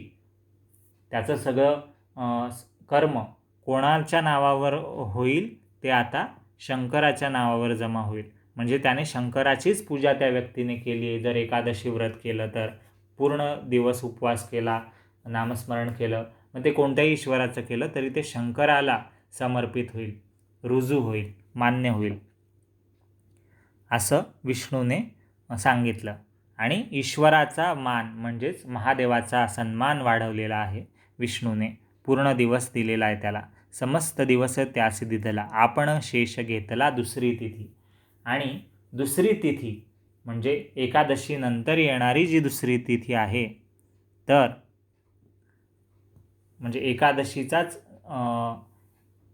त्याचं सगळं कर्म कोणाच्या नावावर होईल, ते आता शंकराच्या नावावर जमा होईल. म्हणजे त्याने शंकराचीच पूजा त्या व्यक्तीने केली आहे. जर एकादशी व्रत केलं तर पूर्ण दिवस उपवास केला, नामस्मरण केलं, मग ते कोणत्याही ईश्वराचं केलं तरी ते शंकराला समर्पित होईल, रुजू होईल, मान्य होईल, असं विष्णूने सांगितलं. आणि ईश्वराचा मान म्हणजेच महादेवाचा सन्मान वाढवलेला आहे विष्णूने. पूर्ण दिवस दिलेला आहे त्याला. समस्त दिवस त्यास दिधला, आपण शेष घेतला दुसरी तिथी. आणि दुसरी तिथी म्हणजे एकादशी नंतर येणारी जी दुसरी तिथी आहे, तर म्हणजे एकादशीचाच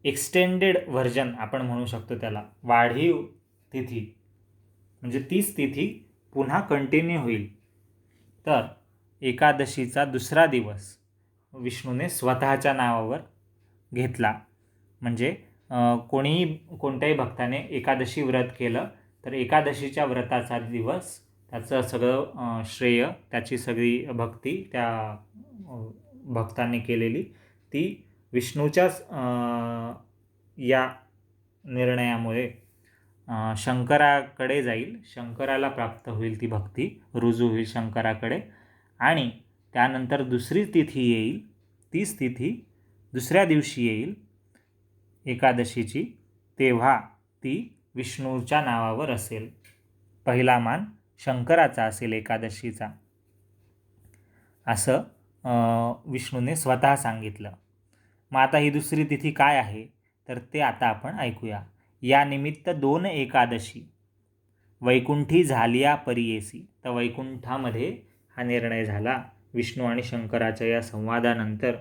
एक्सटेंडेड व्हर्जन आपण म्हणू शकतो त्याला, वाढीव तिथी. म्हणजे तीच तिथी पुन्हा कंटिन्यू होईल. तर एकादशीचा दुसरा दिवस विष्णूने स्वतःच्या नावावर घेतला. म्हणजे कोणत्याही भक्ताने एकादशी व्रत केलं तर एकादशीच्या व्रताचा दिवस, त्याचं सगळं श्रेय, त्याची सगळी भक्ती त्या भक्तांनी केलेली, ती विष्णूच्याच या निर्णयामुळे शंकराकडे जाईल, शंकराला प्राप्त होईल, ती भक्ती रुजू होईल शंकराकडे. आणि त्यानंतर दुसरी तिथी येईल, तीच तिथी दुसऱ्या दिवशी येईल एकादशीची, तेव्हा ती विष्णूच्या नावावर असेल. पहिला मान शंकराचा असेल एकादशीचा, असं विष्णूने स्वतः सांगितलं. मग आता ही दुसरी तिथी काय आहे, तर ते आता आपण ऐकूया. या निमित्त 2 एकादशी वैकुंठी झालिया परियेसी. तर वैकुंठामध्ये हा निर्णय झाला विष्णू आणि शंकराच्या या संवादानंतर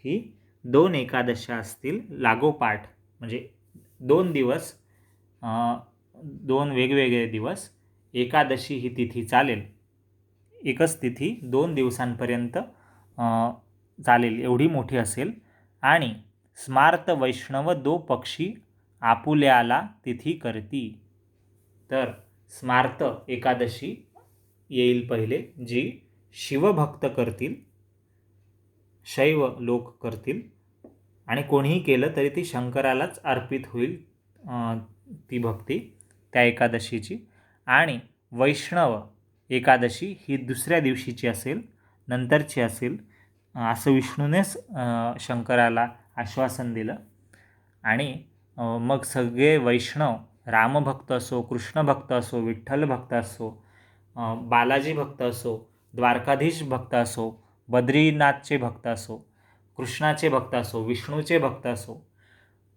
की 2 एकादशा असतील लागोपाठ. म्हणजे 2 दिवस, 2 वेगवेगळे दिवस एकादशी ही तिथी चालेल. एकच तिथी 2 दिवसांपर्यंत चालेल, एवढी मोठी असेल. आणि स्मार्त वैष्णव 2 पक्षी आपुल्याला तिथी करती. तर स्मार्त एकादशी येईल पहिले, जी शिवभक्त करतील, शैव लोक करतील, आणि कोणीही केलं तरी ती शंकरालाच अर्पित होईल ती भक्ती त्या एकादशीची. आणि वैष्णव एकादशी ही दुसऱ्या दिवशीची असेल, नंतरची असेल, असं विष्णूनेच शंकराला आश्वासन दिलं. आणि मग सगळे वैष्णव, रामभक्त असो, कृष्ण भक्त असो, विठ्ठल भक्त असो, बालाजी भक्त असो, द्वारकाधीश भक्त असो, बद्रीनाथचे भक्त असो, कृष्णाचे भक्त असो, विष्णूचे भक्त असो,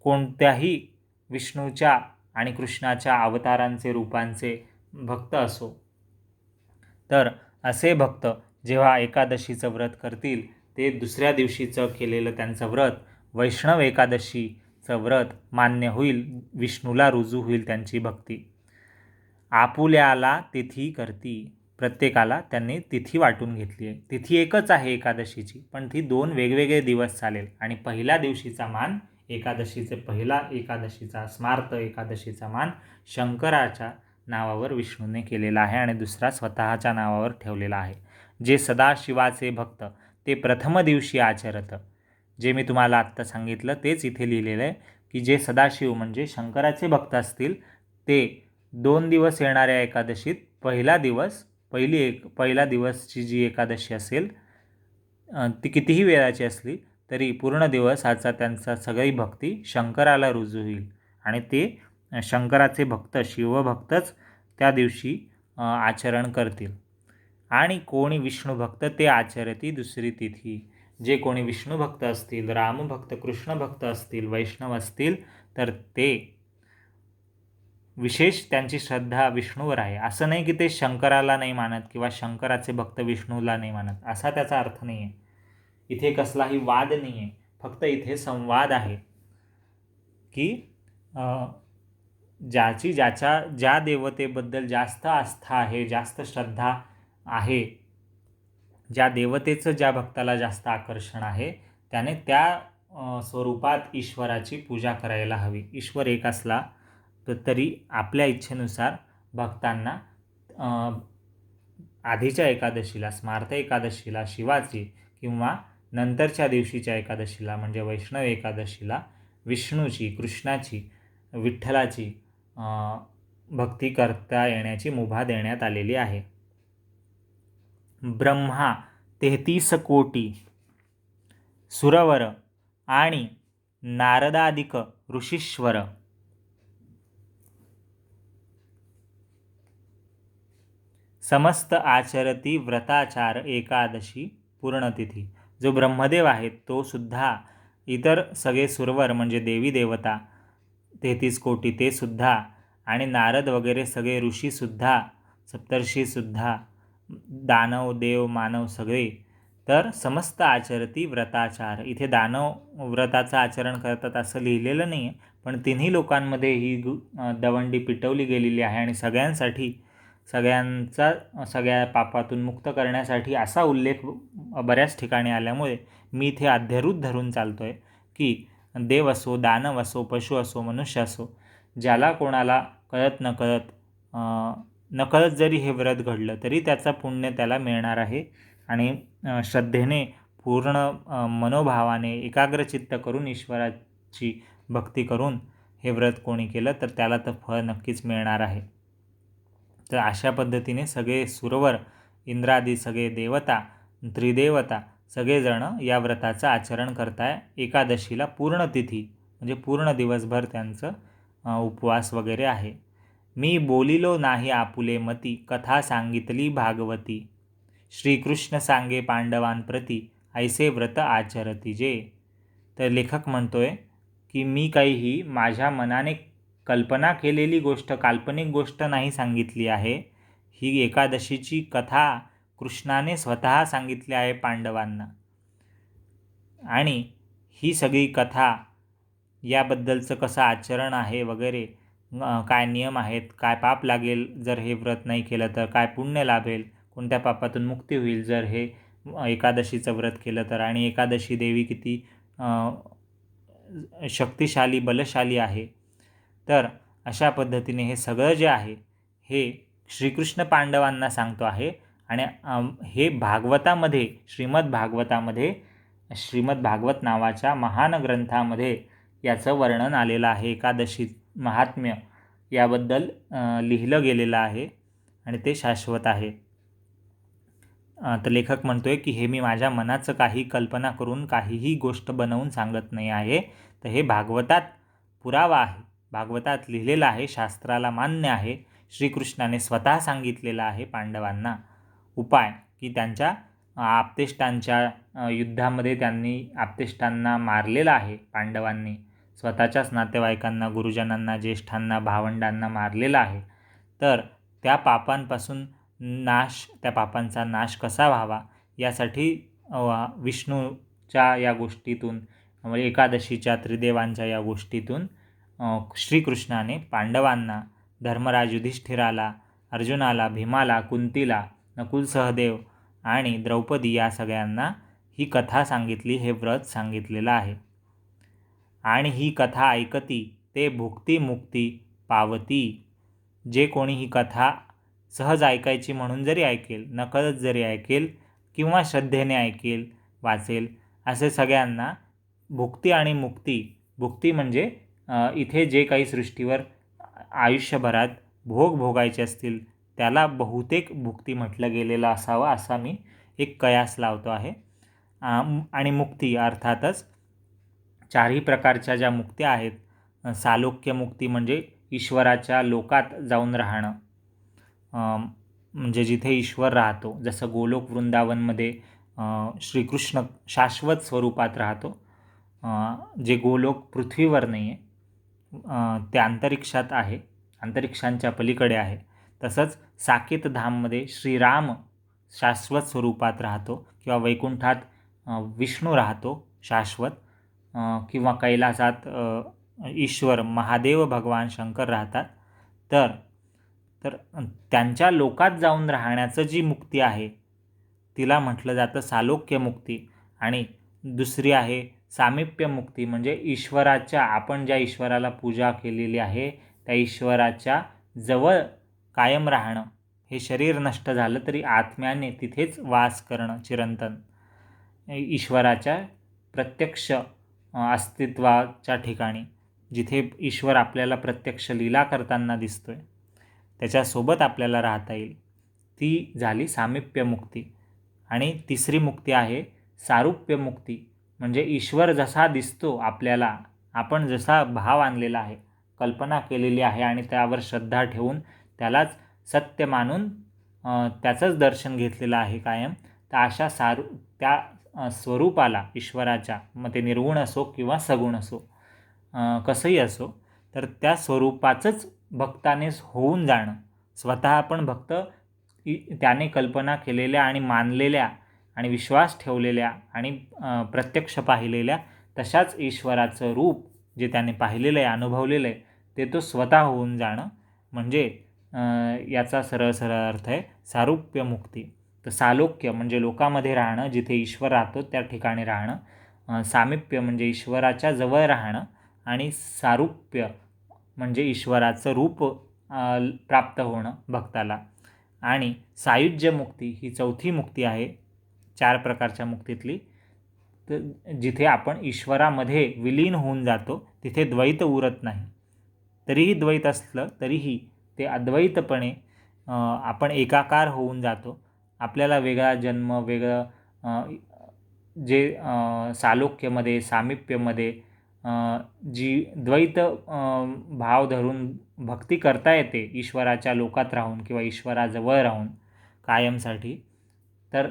कोणत्याही विष्णूच्या आणि कृष्णाच्या अवतारांचे, रूपांचे भक्त असो, तर असे भक्त जेव्हा एकादशीचं व्रत करतील, ते दुसऱ्या दिवशीचं केलेलं त्यांचं व्रत, वैष्णव एकादशीचं व्रत मान्य होईल, विष्णूला रुजू होईल त्यांची भक्ती. आपुल्याला तिथी करती. प्रत्येकाला त्यांनी तिथी वाटून घेतली आहे. तिथी एकच आहे एकादशीची, पण ती 2 वेगवेगळे दिवस चालेल. आणि पहिल्या दिवशीचा मान पहिला एकादशीचा, स्मार्त एकादशीचा मान शंकराच्या नावावर विष्णूने केलेला आहे आणि दुसरा स्वतःच्या नावावर ठेवलेला आहे. जे सदाशिवाचे भक्त ते प्रथम दिवशी आचरत. जे मी तुम्हाला आत्ता सांगितलं तेच इथे लिहिलेलं आहे की जे सदाशिव म्हणजे शंकराचे भक्त असतील, ते 2 दिवस येणाऱ्या एकादशीत पहिला दिवसची जी एकादशी असेल, ती कितीही वेळाची असली तरी पूर्ण दिवसाचा त्यांचा सगळी भक्ती शंकराला रुजू होईल. आणि ते शंकराचे भक्त, शिवभक्तच त्या दिवशी आचरण करतील. आणि कोणी विष्णुभक्त ते आचरती दुसरी तिथी. जे कोणी विष्णुभक्त असतील, रामभक्त, कृष्णभक्त असतील, वैष्णव असतील, तर ते विशेष त्यांची श्रद्धा विष्णूवर आहे. असं नाही की ते शंकराला नाही मानत किंवा शंकराचे भक्त विष्णूला नाही मानत, असा त्याचा अर्थ नाही आहे. इथे कसलाही वाद नाही आहे, फक्त इथे संवाद आहे की ज्या देवतेबद्दल जास्त आस्था आहे, जास्त श्रद्धा आहे, ज्या देवतेचं ज्या भक्ताला जास्त आकर्षण आहे, त्याने त्या स्वरूपात ईश्वराची पूजा करायला हवी. ईश्वर एक असला तरी आपल्या इच्छेनुसार भक्तांना आधीच्या एकादशीला, स्मार्त एकादशीला शिवाची किंवा नंतरच्या दिवशीच्या एकादशीला म्हणजे वैष्णव एकादशीला विष्णूची, कृष्णाची, विठ्ठलाची भक्ती करता येण्याची मुभा देण्यात आलेली आहे. ब्रह्मा 33 कोटी, सुरवर आणि नारदादिक ऋषीश्वर समस्त आचरती व्रताचार एकादशी पूर्णतिथी. जो ब्रह्मदेव आहे तो सुद्धा, इतर सगळे सुरवर म्हणजे देवी देवता 33 कोटी ते सुद्धा, आणि नारद वगैरे सगळे ऋषीसुद्धा, सप्तर्षीसुद्धा, दानव देव मानव सगळे, तर समस्त आचरती व्रताचार. इथे दानव व्रताचं आचरण करतात असं लिहिलेलं नाही आहे, पण तिन्ही लोकांमध्ये ही दवंडी पिटवली गेलेली आहे आणि सगळ्यांसाठी, सगळ्या पापातून मुक्त करण्यासाठी असा उल्लेख बऱ्याच ठिकाणी आल्यामुळे मी इथे अध्यारूत धरून चालतो आहे की देव असो, दानव असो, पशु असो, मनुष्य असो, ज्याला कोणाला कळत नकळत जरी हे व्रत घडलं तरी त्याचं पुण्य त्याला मिळणार आहे. आणि श्रद्धेने, पूर्ण मनोभावाने, एकाग्रचित्त करून ईश्वराची भक्ती करून हे व्रत कोणी केलं तर त्याला तर फळ नक्कीच मिळणार आहे. तर अशा पद्धतीने सगळे सुरवर, इंद्रादी सगळे देवता, त्रिदेवता सगळेजण या व्रताचं आचरण करताय. एकादशीला पूर्ण तिथी म्हणजे पूर्ण दिवसभर त्यांचं उपवास वगैरे आहे. मी बोलिलो नाही आपुले मती, कथा सांगितली भागवती, श्रीकृष्ण सांगे पांडवांप्रती, ऐसे व्रत आचरती जे. तर लेखक म्हणतोय की मी काहीही माझ्या मनाने कल्पना केलेली गोष्ट, काल्पनिक गोष्ट नाही सांगितली आहे. ही एकादशीची कथा कृष्णाने स्वतः सांगितली आहे पांडवांना, आणि ही सगळी कथा याबद्दलचं कसं आचरण आहे वगैरे, काय नियम आहेत, काय पाप लागेल जर हे व्रत नाही केलं तर, काय पुण्य लाभेल, कोणत्या पापातून मुक्ती होईल जर हे एकादशीचं व्रत केलं तर, आणि एकादशी देवी किती शक्तिशाली, बलशाली आहे. तर अशा पद्धतीने हे सगळं जे आहे हे श्रीकृष्ण पांडवांना सांगतो आहे. आणि हे भागवतामध्ये, श्रीमद भागवत नावाच्या महान ग्रंथामध्ये याचं वर्णन आलेलं आहे. एकादशी महात्म्य याबद्दल लिहिलं गेलेलं आहे आणि ते शाश्वत आहे. तर लेखक म्हणतोय की हे मी माझ्या मनाचं काही कल्पना करून काहीही गोष्ट बनवून सांगत नाही आहे, तर हे भागवतात पुरावा आहे, भागवतात लिहिलेलं आहे, शास्त्राला मान्य आहे, श्रीकृष्णाने स्वतः सांगितलेलं आहे पांडवांना उपाय, की त्यांच्या आप्तेष्टांच्या युद्धामध्ये त्यांनी आप्तेष्टांना मारलेलं आहे पांडवांनी, स्वतःच्याच नातेवाईकांना, गुरुजनांना, ज्येष्ठांना, भावंडांना मारलेलं आहे. तर त्या पापांपासून त्या पापांचा नाश कसा व्हावा यासाठी विष्णूच्या या गोष्टीतून, म्हणजे एकादशीच्या त्रिदेवांच्या या गोष्टीतून श्रीकृष्णाने पांडवांना, धर्मराज युधिष्ठिराला, अर्जुनाला, भीमाला, कुंतीला, नकुल सहदेव आणि द्रौपदी या सगळ्यांना ही कथा सांगितली, हे व्रत सांगितलेलं आहे. आणि ही कथा ऐकती ते भुक्ती मुक्ती पावती. जे कोणी ही कथा सहज ऐकायची म्हणून जरी ऐकेल, नकळत जरी ऐकेल किंवा श्रद्धेने ऐकेल, वाचेल, असे सगळ्यांना भुक्ती आणि मुक्ती. भुक्ती म्हणजे इथे जे काही सृष्टीवर आयुष्यभरात भोग भोगायचे असतील त्याला बहुतेक भुक्ती म्हटलं गेलेलं असावं, असा मी एक कयास लावतो आहे. आणि मुक्ती अर्थातच चारही प्रकारच्या ज्या मुक्त्या आहेत, सालोक्य मुक्ती म्हणजे ईश्वराच्या लोकात जाऊन राहणं, म्हणजे जिथे ईश्वर राहतो, जसं गोलोक वृंदावनमध्ये श्रीकृष्ण शाश्वत स्वरूपात राहतो, जे गोलोक पृथ्वीवर नाही आहे, ते अंतरिक्षात आहे, अंतरिक्षांच्या पलीकडे आहे. तसंच साकेत धाममध्ये श्रीराम शाश्वत स्वरूपात राहतो किंवा वैकुंठात विष्णू राहतो शाश्वत, किंवा कैलासात ईश्वर महादेव भगवान शंकर राहतात. तर तर त्यांच्या लोकात जाऊन राहण्याचं जी मुक्ती आहे तिला म्हटलं जातं सालोक्य मुक्ती. आणि दुसरी आहे सामिप्य मुक्ती, म्हणजे ईश्वराच्या, आपण ज्या ईश्वराला पूजा केलेली आहे त्या ईश्वराच्या जवळ कायम राहणं. हे शरीर नष्ट झालं तरी आत्म्याने तिथेच वास करणं चिरंतन, ईश्वराच्या प्रत्यक्ष अस्तित्वाच्या ठिकाणी, जिथे ईश्वर आपल्याला प्रत्यक्ष लीला करताना दिसतोय त्याच्यासोबत आपल्याला राहता येईल, ती झाली सामिप्य मुक्ती. आणि तिसरी मुक्ती आहे सारूप्य मुक्ती, म्हणजे ईश्वर जसा दिसतो आपल्याला, आपण जसा भाव आणलेला आहे, कल्पना केलेली आहे आणि त्यावर श्रद्धा ठेवून त्यालाच सत्य मानून त्याचंच दर्शन घेतलेलं आहे कायम, तर अशा त्या स्वरूपाला ईश्वराच्या, मग ते निर्गुण असो किंवा सगुण असो, कसंही असो, तर त्या स्वरूपाचंच भक्तानेच होऊन जाणं. स्वतः आपण भक्त त्याने कल्पना केलेल्या आणि मानलेल्या आणि विश्वास ठेवलेल्या आणि प्रत्यक्ष पाहिलेल्या तशाच ईश्वराचं रूप जे त्याने पाहिलेलं आहे, अनुभवलेलं आहे, ते तो स्वतः होऊन जाणं, म्हणजे याचा सरळ सरळ अर्थ आहे सारूप्य मुक्ती. तर सालोक्य म्हणजे लोकामध्ये राहणं, जिथे ईश्वर राहतो त्या ठिकाणी राहणं. सामिप्य म्हणजे ईश्वराच्या जवळ राहणं. आणि सारूप्य म्हणजे ईश्वराचं रूप प्राप्त होणं भक्ताला. आणि सायुज्य मुक्ती ही चौथी मुक्ती आहे 4 प्रकारच्या मुक्तीतली, तर जिथे आपण ईश्वरामध्ये विलीन होऊन जातो, तिथे द्वैत उरत नाही. तरीही द्वैत असलं तरीही ते अद्वैतपणे आपण एकाकार होऊन जातो. आपल्याला वेगळा जन्म, वेगळं जे सालोक्यमध्ये, सामिप्यमध्ये जी द्वैत भाव धरून भक्ती करता येते ईश्वराच्या लोकात राहून किंवा ईश्वराजवळ राहून कायमसाठी, तर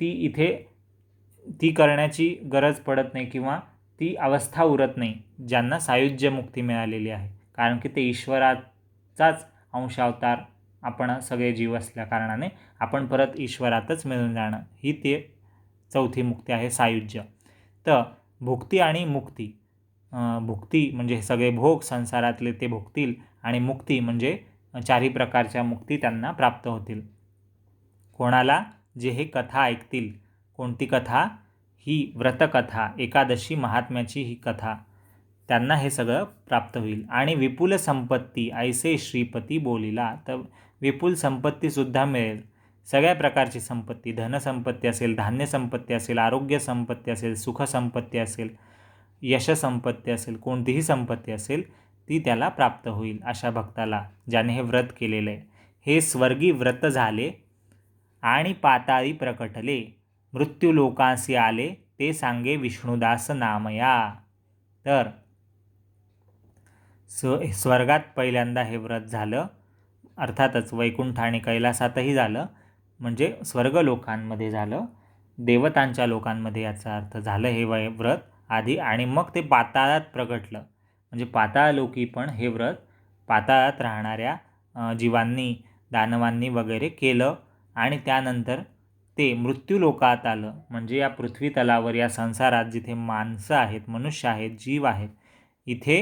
ती करण्याची गरज पडत नाही किंवा ती अवस्था उरत नाही ज्यांना सायुज्य मुक्ती मिळालेली आहे. कारण की ते ईश्वराचाच अंशावतार आपण सगळे जीव असल्या कारणाने आपण परत ईश्वरातच मिळून जाणं, ही ते चौथी मुक्ती आहे सायुज्य. तर भुक्ती आणि मुक्ती, भुक्ती म्हणजे हे सगळे भोग संसारातले ते भोगतील, आणि मुक्ती म्हणजे 4ही प्रकारच्या मुक्ती त्यांना प्राप्त होतील. कोणाला जे हे कथा ऐकतील. कोणती कथा? ही व्रतकथा, एकादशी महात्म्याची ही कथा, त्यांना हे सगळं प्राप्त होईल. आणि विपुल संपत्ती ऐसे श्रीपती बोलिला, तर विपुल संपत्तीसुद्धा मिळेल. सगळ्या प्रकारची संपत्ती, धनसंपत्ती असेल, धान्य संपत्ती असेल, आरोग्य संपत्ती असेल, सुख संपत्ती असेल, यश संपत्ती असेल, कोणतीही संपत्ती असेल ती त्याला प्राप्त होईल अशा भक्ताला, ज्याने हे व्रत केलेलं आहे. हे स्वर्गी व्रत झाले आणि पाताळी प्रकटले, मृत्यू लोकांसी आले, ते सांगे विष्णुदास नामया. तर स्वर्गात पहिल्यांदा हे व्रत झालं, अर्थातच वैकुंठ आणि कैलासातही झालं, म्हणजे स्वर्ग लोकांमध्ये झालं, देवतांच्या लोकांमध्ये याचा अर्थ झालं हे व्रत आधी, आणि मग ते पाताळात प्रगटलं. म्हणजे पाताळलोकी पण हे व्रत पाताळात राहणाऱ्या जीवांनी, दानवांनी वगैरे केलं, आणि त्यानंतर ते मृत्यूलोकात आलं, म्हणजे या पृथ्वी तलावर, या संसारात जिथे माणसं आहेत, मनुष्य आहेत, जीव आहेत, इथे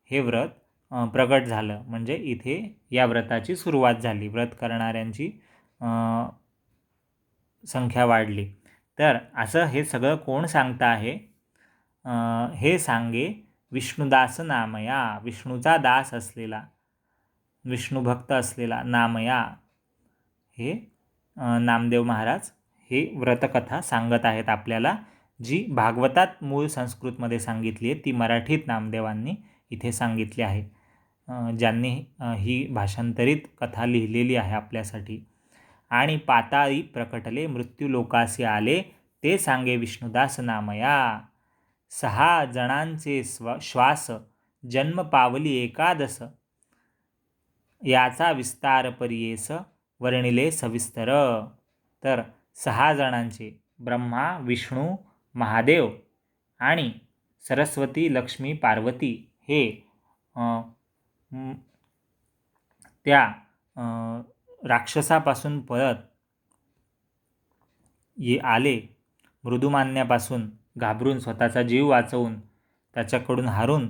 हे व्रत प्रगट झालं. म्हणजे इथे या व्रताची सुरुवात झाली, व्रत करणाऱ्यांची संख्या वाढली. तर असं हे सगळं कोण सांगता आहे? हे सांगे विष्णुदास नामया, विष्णूचा दास असलेला, विष्णुभक्त असलेला नामया, हे नामदेव महाराज हे व्रतकथा सांगत आहेत आपल्याला, जी भागवतात मूळ संस्कृतमध्ये सांगितली आहे, ती मराठीत नामदेवांनी इथे सांगितली आहे, ज्यांनी ही भाषांतरित कथा लिहिलेली आहे आपल्यासाठी. आणि पाताळी प्रकटले, मृत्यू लोकासी आले, ते सांगे विष्णुदास नामया. 6 जणांचे श्वास जन्म पावली एकादश, याचा विस्तार परियेस वर्णिले सविस्तर. तर 6 जणांचे, ब्रह्मा, विष्णू, महादेव आणि सरस्वती, लक्ष्मी, पार्वती, हे त्या राक्षसापासून पळत आले, मृदुमान्यापासून घाबरून स्वतःचा जीव वाचवून त्याच्याकडून हारून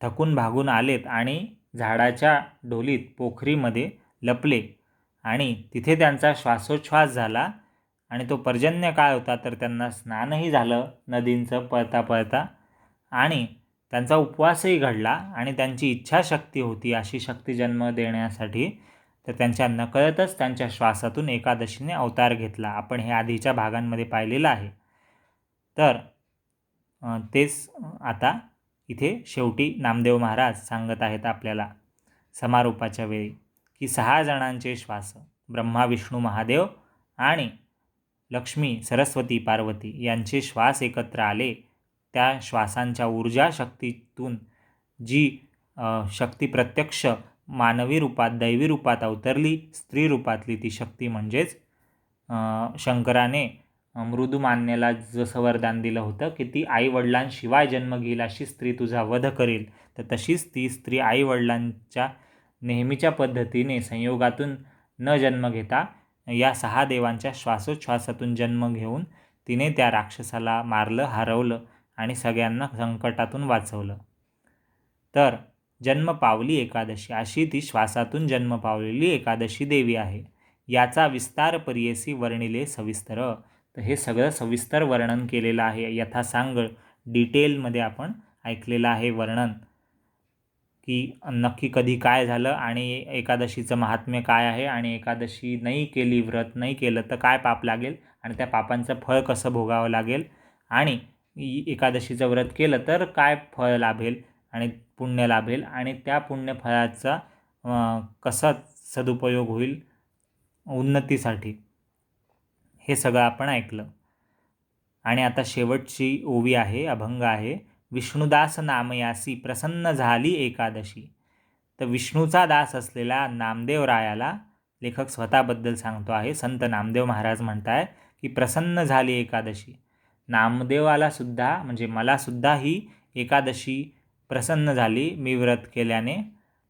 थकून भागून आलेत आणि झाडाच्या ढोलीत पोखरीमध्ये लपले आणि तिथे त्यांचा श्वासोच्छ्वास झाला आणि तो पर्जन्य काळ होता, तर त्यांना स्नानही झालं नदींचं पळता पळता आणि त्यांचा उपवासही घडला आणि त्यांची इच्छाशक्ती होती अशी शक्ती जन्म देण्यासाठी, तर त्यांच्या नकळतच त्यांच्या श्वासातून एकादशीने अवतार घेतला. आपण हे आधीच्या भागांमध्ये पाहिलेलं आहे. तर तेच आता इथे शेवटी नामदेव महाराज सांगत आहेत आपल्याला समारोपाच्या वेळी की 6 जणांचे श्वास ब्रह्मा विष्णू महादेव आणि लक्ष्मी सरस्वती पार्वती यांचे श्वास एकत्र आले. त्या श्वासांच्या ऊर्जा शक्तीतून जी शक्ती प्रत्यक्ष मानवी रूपात दैवी रूपात अवतरली, स्त्री रूपातली ती शक्ती म्हणजेच शंकराने मृदुमान्याला जसं वरदान दिलं होतं की ती आईवडिलांशिवाय जन्म घेईल अशी स्त्री तुझा वध करेल, तर तशीच ती स्त्री आईवडिलांच्या नेहमीच्या पद्धतीने संयोगातून न जन्म घेता या 6 देवांच्या श्वासोच्छ्वासातून जन्म घेऊन तिने त्या राक्षसाला मारलं, हरवलं आणि सगळ्यांना संकटातून वाचवलं. तर जन्म पावली एकादशी अशी ती श्वासातून जन्म पावलेली एकादशी देवी आहे. याचा विस्तार परियेसी वर्णिले सविस्तर. तर हे सगळं सविस्तर वर्णन केलेलं आहे. यथासांग डिटेलमध्ये आपण ऐकलेलं आहे वर्णन की नक्की कधी काय झालं आणि एकादशीचं महात्म्य काय आहे आणि एकादशी नाही केली, व्रत नाही केलं तर काय पाप लागेल आणि त्या पापांचं फळ कसं भोगावं लागेल आणि एकादशीचं व्रत केलं तर काय फळ लाभेल आणि पुण्य लाभेल आणि त्या पुण्यफळाचा कसा सदुपयोग होईल उन्नतीसाठी, हे सगळं आपण ऐकलं. आणि आता शेवटची ओवी आहे, अभंग आहे. विष्णुदास नामयासी प्रसन्न झाली एकादशी. तर विष्णूचा दास असलेल्या नामदेवरायाला लेखक स्वतःबद्दल सांगतो आहे. संत नामदेव महाराज म्हणताय की प्रसन्न झाली एकादशी. नामदेवाला सुद्धा म्हणजे मला सुद्धा ही एकादशी प्रसन्न झाली. मी व्रत केल्याने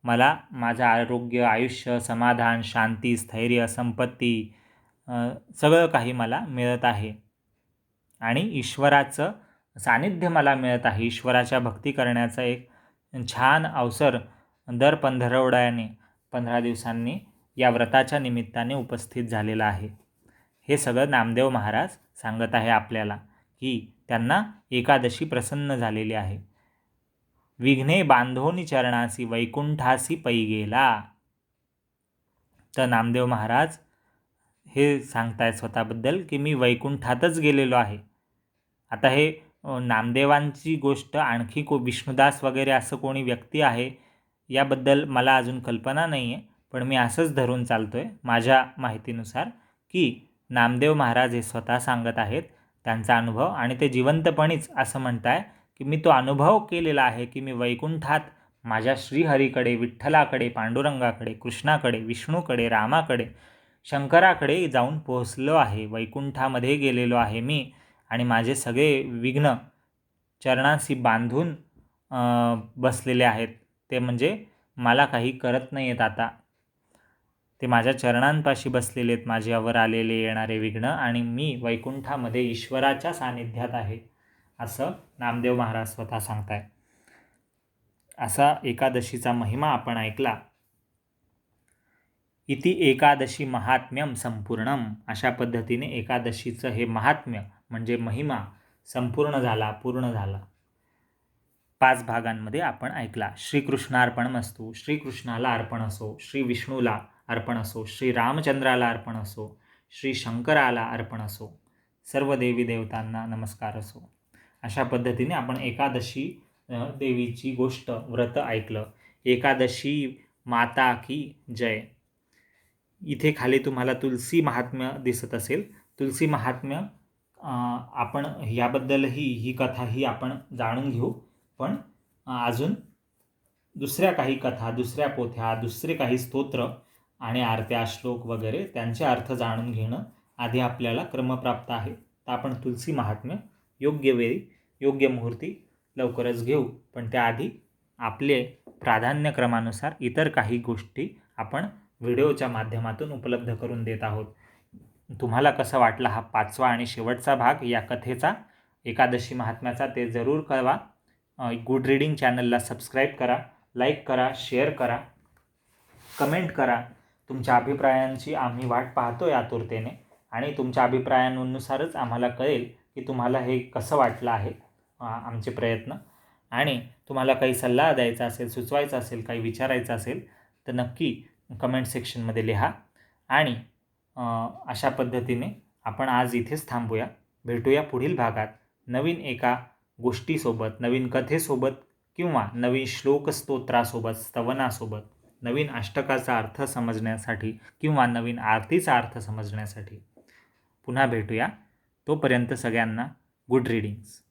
मला माझं आरोग्य, आयुष्य, समाधान, शांती, स्थैर्य, संपत्ती सगळं काही मला मिळत आहे आणि ईश्वराचं सानिध्य मला मिळत आहे. ईश्वराच्या भक्ती करण्याचा एक छान अवसर दर 15 दिवसांनी या व्रताच्या निमित्ताने उपस्थित झालेला आहे. हे सगळं नामदेव महाराज सांगत आहे आपल्याला की त्यांना एकादशी प्रसन्न झालेली आहे. विघ्ने बांधोनी चरणासी वैकुंठासी पै गेला. तर नामदेव महाराज हे सांगतायत स्वतःबद्दल की मी वैकुंठातच गेलेलो आहे. आता हे नामदेवांची गोष्ट आणखी विष्णुदास वगैरे असं कोणी व्यक्ती आहे याबद्दल मला अजून कल्पना नाही आहे, पण मी असंच धरून चालतो आहे माझ्या माहितीनुसार की नामदेव महाराज हे स्वतः सांगत आहेत त्यांचा अनुभव आणि ते जिवंतपणीच असं म्हणताय की मी तो अनुभव केलेला आहे की मी वैकुंठात माझ्या श्रीहरीकडे, विठ्ठलाकडे, पांडुरंगाकडे, कृष्णाकडे, विष्णूकडे, रामाकडे, शंकराकडे जाऊन पोहोचलो आहे. वैकुंठामध्ये गेलेलो आहे मी आणि माझे सगळे विघ्न चरणांशी बांधून बसलेले आहेत. ते म्हणजे मला काही करत नाही आहेत आता, ते माझ्या चरणांपाशी बसलेले आहेत, माझ्यावर आलेले येणारे विघ्न आणि मी वैकुंठामध्ये ईश्वराच्या सानिध्यात आहे असं नामदेव महाराज स्वतः सांगताय. असा एकादशीचा महिमा आपण ऐकला. इति एकादशी महात्म्यम संपूर्णम. अशा पद्धतीने एकादशीचं हे महात्म्य म्हणजे महिमा संपूर्ण झाला, पूर्ण झाला. 5 भागांमध्ये आपण ऐकला. श्रीकृष्णार्पणमस्तु. श्रीकृष्णाला अर्पण असो, श्री विष्णूला अर्पण असो, श्री रामचंद्राला अर्पण असो, श्री शंकराला अर्पण असो, सर्व देवी देवतांना नमस्कार असो. अशा पद्धतीने आपण एकादशी देवीची गोष्ट व्रत ऐकलं. एकादशी माता की जय. इथे खाली तुम्हाला तुलसी महात्म्य दिसत असेल. तुलसी महात्म्य आपण याबद्दलही ही कथाही आपण जाणून घेऊ, पण अजून दुसऱ्या काही कथा, दुसऱ्या पोथ्या, दुसरे काही स्तोत्र आणि आरत्या, श्लोक वगैरे त्यांचे अर्थ जाणून घेणं आधी आपल्याला क्रमप्राप्त आहे. तर आपण तुलसी महात्म्य योग्य वेळी, योग्य मुहूर्ती लवकरच घेऊ. पण त्याआधी आपले प्राधान्यक्रमानुसार इतर काही गोष्टी आपण व्हिडिओच्या माध्यमातून उपलब्ध करून देत आहोत. तुम्हाला कसं वाटला हा 5वा आणि शेवटचा भाग या कथेचा, एकादशी महात्म्याचा, ते जरूर कळवा. गुड रीडिंग चॅनलला सबस्क्राईब करा, लाईक करा, शेअर करा, कमेंट करा. तुमच्या अभिप्रायांची आम्ही वाट पाहतोय आतुरतेने आणि तुमच्या अभिप्रायांनुसारच आम्हाला कळेल की तुम्हाला हे कसं वाटलं आहे आमचे प्रयत्न. आणि तुम्हाला काही सल्ला द्यायचा असेल, सुचवायचा असेल, काही विचारायचं असेल तर नक्की कमेंट सेक्शनमध्ये लिहा. आणि अशा पद्धतीने आपण आज इथेच थांबूया. भेटूया पुढील भागात नवीन एका गोष्टीसोबत, नवीन कथेसोबत किंवा नवीन श्लोकस्तोत्रासोबत, स्तवनासोबत, नवीन अष्टकाचा अर्थ समजण्यासाठी किंवा नवीन आरतीचा अर्थ समजण्यासाठी पुन्हा भेटूया. तोपर्यंत सगळ्यांना गुड रीडिंग्स.